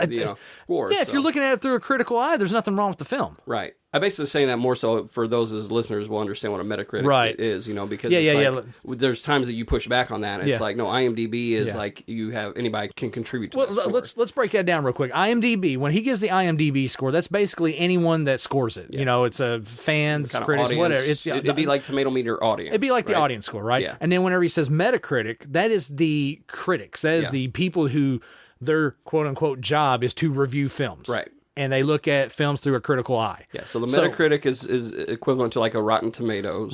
Score, yeah, if you're looking at it through a critical eye, there's nothing wrong with the film. Right. I'm basically saying that more so for those as listeners will understand what a Metacritic is, you know, because there's times that you push back on that. It's like, no, IMDb is like anybody can contribute to that score. Let's break that down real quick. IMDb, when he gives the IMDb score, that's basically anyone that scores it. Yeah. You know, it's fans, critics, audience, whatever. It'd be like tomato meter audience. It'd be like the audience score, right? Yeah. And then whenever he says Metacritic, that is the critics. That is the people who their quote-unquote job is to review films. Right. And they look at films through a critical eye. Yeah, so the Metacritic is equivalent to like a Rotten Tomatoes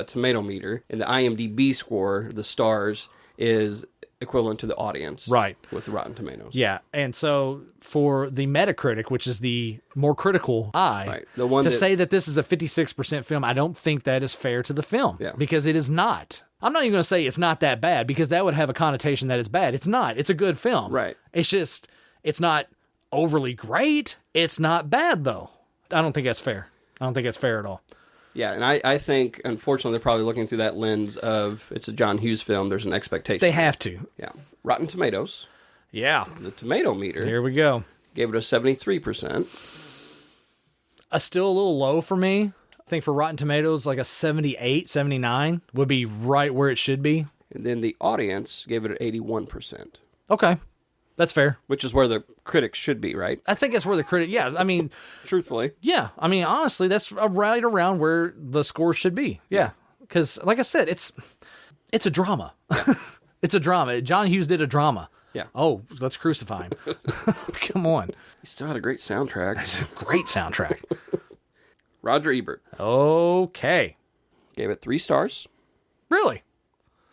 tomato meter. And the IMDb score, the stars, is equivalent to the audience. Right. With the Rotten Tomatoes. Yeah, and so for the Metacritic, which is the more critical eye, the one say that this is a 56% film, I don't think that is fair to the film. Yeah. Because it is not. I'm not even going to say it's not that bad, because that would have a connotation that it's bad. It's not. It's a good film. Right. It's just, it's not overly great. It's not bad, though. I don't think that's fair. I don't think it's fair at all. Yeah, and I think, unfortunately, they're probably looking through that lens of it's a John Hughes film. There's an expectation. They have to. Yeah. Rotten Tomatoes. Yeah. The tomato meter. Here we go. Gave it a 73%. Still a little low for me. I think for Rotten Tomatoes, like a 78, 79 would be right where it should be. And then the audience gave it an 81%. Okay. That's fair. Which is where the critics should be, right? I think that's where the critic... Yeah, I mean... Truthfully. Yeah, I mean, honestly, that's right around where the score should be. Yeah. Because, like I said, it's a drama. It's a drama. John Hughes did a drama. Yeah. Oh, let's crucify him. Come on. He still had a great soundtrack. It's a great soundtrack. Roger Ebert. Okay. Gave it 3 stars. Really?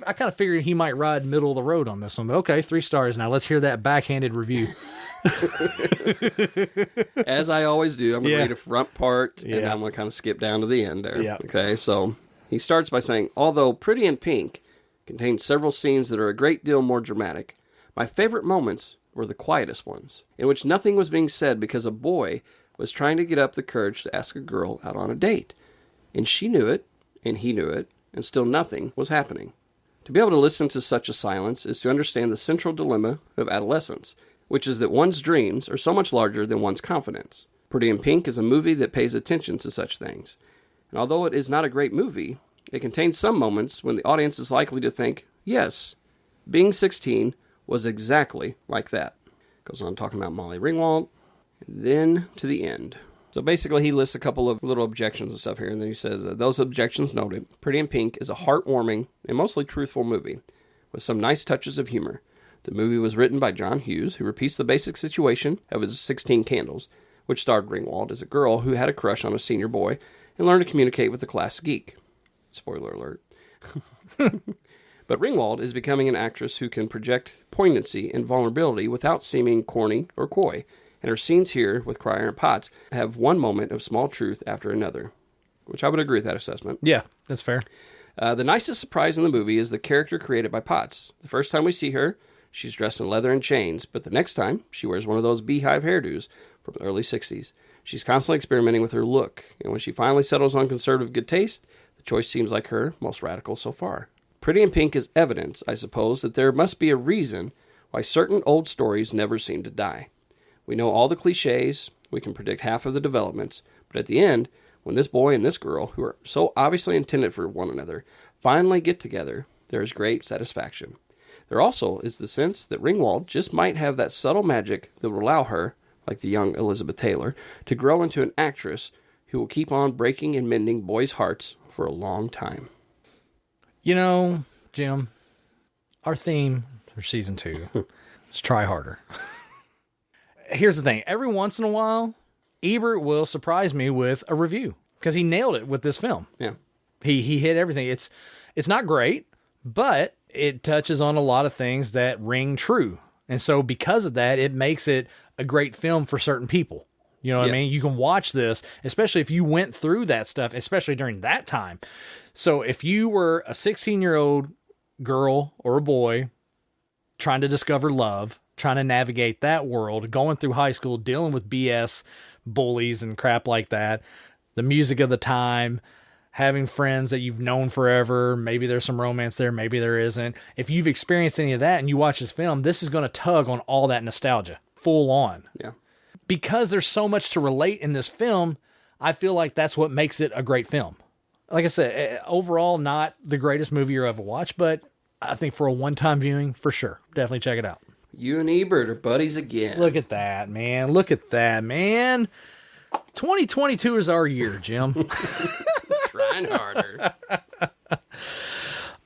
I kind of figured he might ride middle of the road on this one, but okay, 3 stars. Now let's hear that backhanded review. As I always do, I'm going to read a front part, and I'm going to kind of skip down to the end there. Yeah. Okay, so he starts by saying, although Pretty in Pink contains several scenes that are a great deal more dramatic, my favorite moments were the quietest ones, in which nothing was being said because a boy was trying to get up the courage to ask a girl out on a date. And she knew it, and he knew it, and still nothing was happening. To be able to listen to such a silence is to understand the central dilemma of adolescence, which is that one's dreams are so much larger than one's confidence. Pretty in Pink is a movie that pays attention to such things. And although it is not a great movie, it contains some moments when the audience is likely to think, yes, being 16 was exactly like that. Goes on talking about Molly Ringwald, and then to the end. So basically he lists a couple of little objections and stuff here, and then he says, those objections noted, Pretty in Pink is a heartwarming and mostly truthful movie, with some nice touches of humor. The movie was written by John Hughes, who repeats the basic situation of his 16 Candles, which starred Ringwald as a girl who had a crush on a senior boy and learned to communicate with the class geek. Spoiler alert. But Ringwald is becoming an actress who can project poignancy and vulnerability without seeming corny or coy, and her scenes here with Cryer and Potts have one moment of small truth after another, which I would agree with that assessment. Yeah, that's fair. The nicest surprise in the movie is the character created by Potts. The first time we see her, she's dressed in leather and chains, but the next time, she wears one of those beehive hairdos from the early 60s. She's constantly experimenting with her look, and when she finally settles on conservative good taste, the choice seems like her most radical so far. Pretty in Pink is evidence, I suppose, that there must be a reason why certain old stories never seem to die. We know all the cliches, we can predict half of the developments, but at the end, when this boy and this girl, who are so obviously intended for one another, finally get together, there is great satisfaction. There also is the sense that Ringwald just might have that subtle magic that will allow her, like the young Elizabeth Taylor, to grow into an actress who will keep on breaking and mending boys' hearts for a long time. You know, Jim, our theme for season 2 is try harder. Here's the thing. Every once in a while, Ebert will surprise me with a review because he nailed it with this film. Yeah. He hit everything. It's not great, but it touches on a lot of things that ring true. And so because of that, it makes it a great film for certain people. You know what I mean? You can watch this, especially if you went through that stuff, especially during that time. So if you were a 16-year-old girl or a boy trying to discover love, trying to navigate that world, going through high school, dealing with BS bullies and crap like that, the music of the time, having friends that you've known forever, maybe there's some romance there, maybe there isn't. If you've experienced any of that and you watch this film, this is going to tug on all that nostalgia, full on. Yeah. Because there's so much to relate in this film, I feel like that's what makes it a great film. Like I said, overall, not the greatest movie you'll ever watch, but I think for a one-time viewing, for sure. Definitely check it out. You and Ebert are buddies again. Look at that, man. Look at that, man. 2022 is our year, Jim. Trying harder.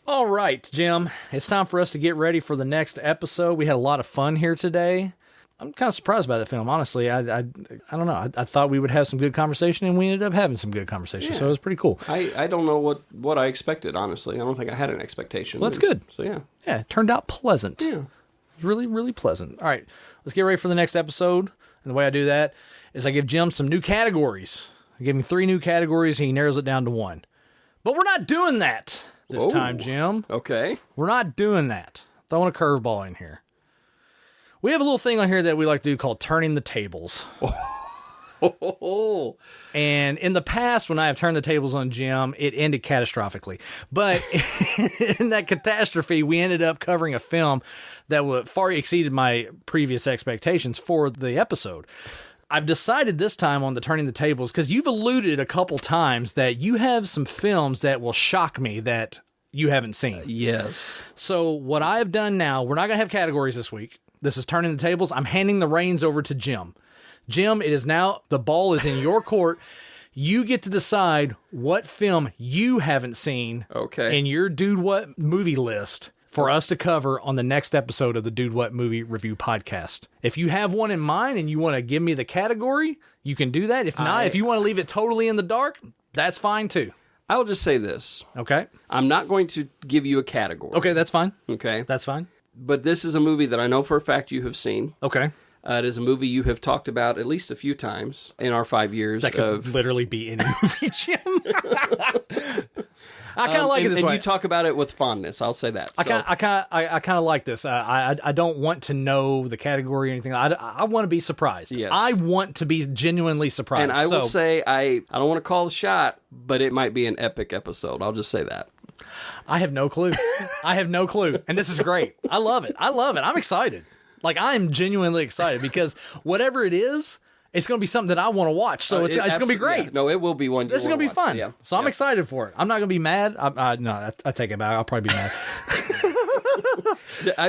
All right, Jim. It's time for us to get ready for the next episode. We had a lot of fun here today. I'm kind of surprised by the film, honestly. I don't know. I thought we would have some good conversation, and we ended up having some good conversation, so it was pretty cool. I don't know what I expected, honestly. I don't think I had an expectation. Well, that's good. So, yeah. Yeah, it turned out pleasant. Yeah. Really, really pleasant. All right, let's get ready for the next episode. And the way I do that is I give Jim some new categories. I give him 3 new categories, and he narrows it down to 1. But we're not doing that this time, Jim. Okay. We're not doing that. Throwing a curveball in here. We have a little thing on here that we like to do called turning the tables. And in the past, when I have turned the tables on Jim, it ended catastrophically. But in that catastrophe, we ended up covering a film that far exceeded my previous expectations for the episode. I've decided this time on the turning the tables, because you've alluded a couple times that you have some films that will shock me that you haven't seen. Yes. So what I've done now, we're not going to have categories this week. This is turning the tables. I'm handing the reins over to Jim. Jim, it is now, the ball is in your court. You get to decide what film you haven't seen in your Dude What movie list for us to cover on the next episode of the Dude What Movie Review Podcast. If you have one in mind and you want to give me the category, you can do that. If not, if you want to leave it totally in the dark, that's fine too. I will just say this. Okay. I'm not going to give you a category. Okay, that's fine. Okay. That's fine. But this is a movie that I know for a fact you have seen. Okay. It is a movie you have talked about at least a few times in our 5 years. That could literally be any movie, Jim. I kind of like it this way. And you talk about it with fondness. I'll say that. I kind of like this. I don't want to know the category or anything. I want to be surprised. Yes. I want to be genuinely surprised. And I will say, I don't want to call the shot, but it might be an epic episode. I'll just say that. I have no clue. I have no clue. And this is great. I love it. I'm excited. Like, I'm genuinely excited because whatever it is, it's going to be something that I want to watch. So it's going to be great. Yeah. No, it will be one. This is going to be fun. Yeah. So I'm excited for it. I'm not going to be mad. No, I take it back. I'll probably be mad.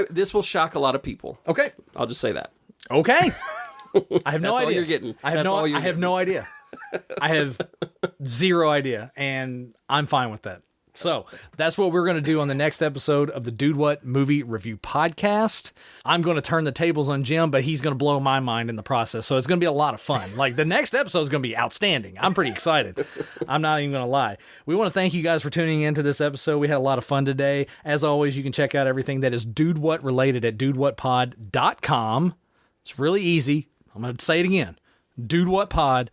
This will shock a lot of people. Okay. I'll just say that. Okay. I have no idea. That's all you're getting. I have no idea. I have zero idea. And I'm fine with that. So that's what we're going to do on the next episode of the Dude What Movie Review Podcast. I'm going to turn the tables on Jim, but he's going to blow my mind in the process. So it's going to be a lot of fun. Like, the next episode is going to be outstanding. I'm pretty excited. I'm not even going to lie. We want to thank you guys for tuning into this episode. We had a lot of fun today. As always, you can check out everything that is Dude What related at dudewhatpod.com. It's really easy. I'm going to say it again. dudewhatpod.com.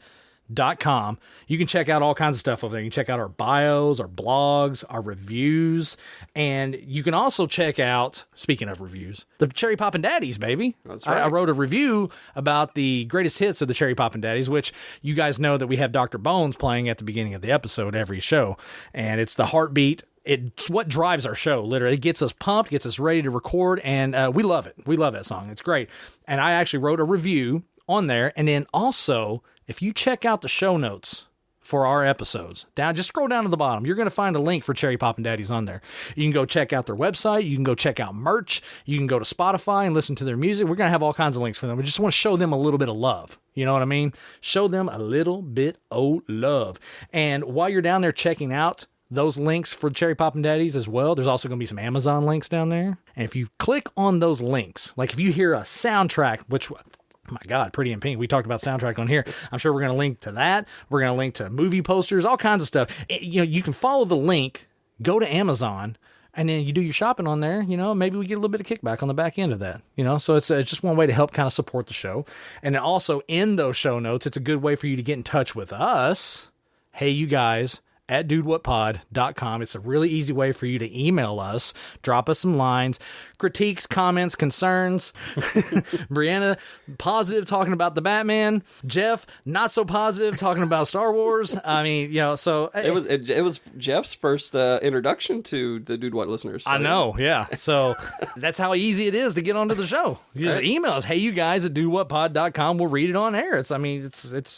You can check out all kinds of stuff over there. You can check out our bios, our blogs, our reviews, and you can also check out, speaking of reviews, the Cherry Poppin' Daddies, baby. That's right. I wrote a review about the greatest hits of the Cherry Poppin' Daddies, which you guys know that we have Dr. Bones playing at the beginning of the episode every show, and it's the heartbeat It's what drives our show, literally. It gets us pumped, gets us ready to record, and we love it. We love that song. It's great. And I actually wrote a review on there. And then also, if you check out the show notes for our episodes, just scroll down to the bottom. You're going to find a link for Cherry Poppin' Daddies on there. You can go check out their website. You can go check out merch. You can go to Spotify and listen to their music. We're going to have all kinds of links for them. We just want to show them a little bit of love. You know what I mean? Show them a little bit of love. And while you're down there checking out those links for Cherry Poppin' Daddies as well, there's also going to be some Amazon links down there. And if you click on those links, like if you hear a soundtrack, which, my God, Pretty in Pink, we talked about soundtrack on here. I'm sure we're going to link to that. We're going to link to movie posters, all kinds of stuff. You can follow the link, go to Amazon, and then you do your shopping on there. Maybe we get a little bit of kickback on the back end of that. So it's just one way to help kind of support the show. And then also in those show notes, it's a good way for you to get in touch with us. Hey, you guys, at dudewhatpod.com. It's a really easy way for you to email us, drop us some lines, critiques, comments, concerns. Brianna, positive, talking about the Batman. Jeff, not so positive, talking about Star Wars. I mean, so it was Jeff's first introduction to the Dude What listeners. So. I know, yeah. So that's how easy it is to get onto the show. You just email us, hey, you guys at dudewhatpod.com. We'll read it on air. It's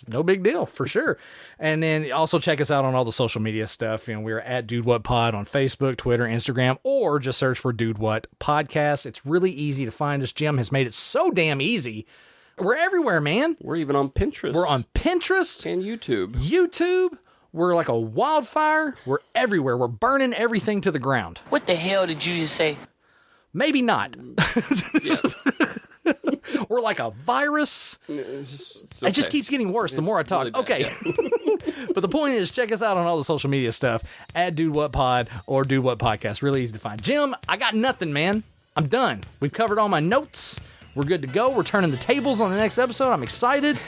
no big deal for sure. And then also check us out on all the social media stuff. We're at Dude What Pod on Facebook, Twitter, Instagram, or just search for Dude What Podcast. It's really easy to find us. Jim has made it so damn easy. We're everywhere, man. We're even on Pinterest. We're on Pinterest and YouTube. We're like a wildfire. We're everywhere. We're burning everything to the ground. What the hell did you just say? Maybe not. We're like a virus. It just keeps getting worse the more I talk. Really okay. But the point is, check us out on all the social media stuff at Dude What Pod or Dude What Podcast. Really easy to find. Jim, I got nothing, man. I'm done. We've covered all my notes. We're good to go. We're turning the tables on the next episode. I'm excited.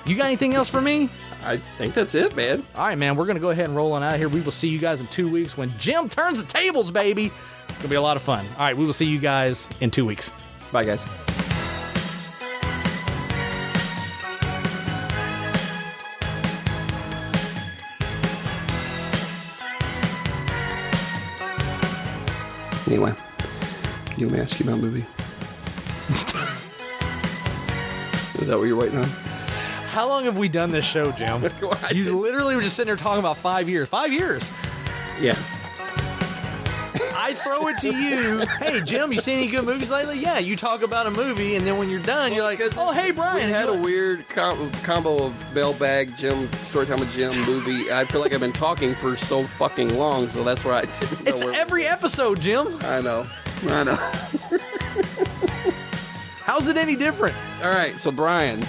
You got anything else for me? I think that's it, man. All right, man. We're going to go ahead and roll on out of here. We will see you guys in 2 weeks when Jim turns the tables, baby. It's going to be a lot of fun. All right, we will see you guys in 2 weeks. Bye, guys. Anyway, you want me to ask you about a movie? Is that what you're waiting on? How long have we done this show, Jim? You literally were just sitting there talking about 5 years. 5 years? Yeah. I throw it to you. Hey, Jim, you seen any good movies lately? Yeah, you talk about a movie, and then when you're done, you're like, oh, hey, Brian. We had a weird combo of mailbag, Jim, Storytime with Jim movie. I feel like I've been talking for so fucking long, so that's where I didn't know. It's every episode, Jim. I know. How's it any different? All right, so Brian.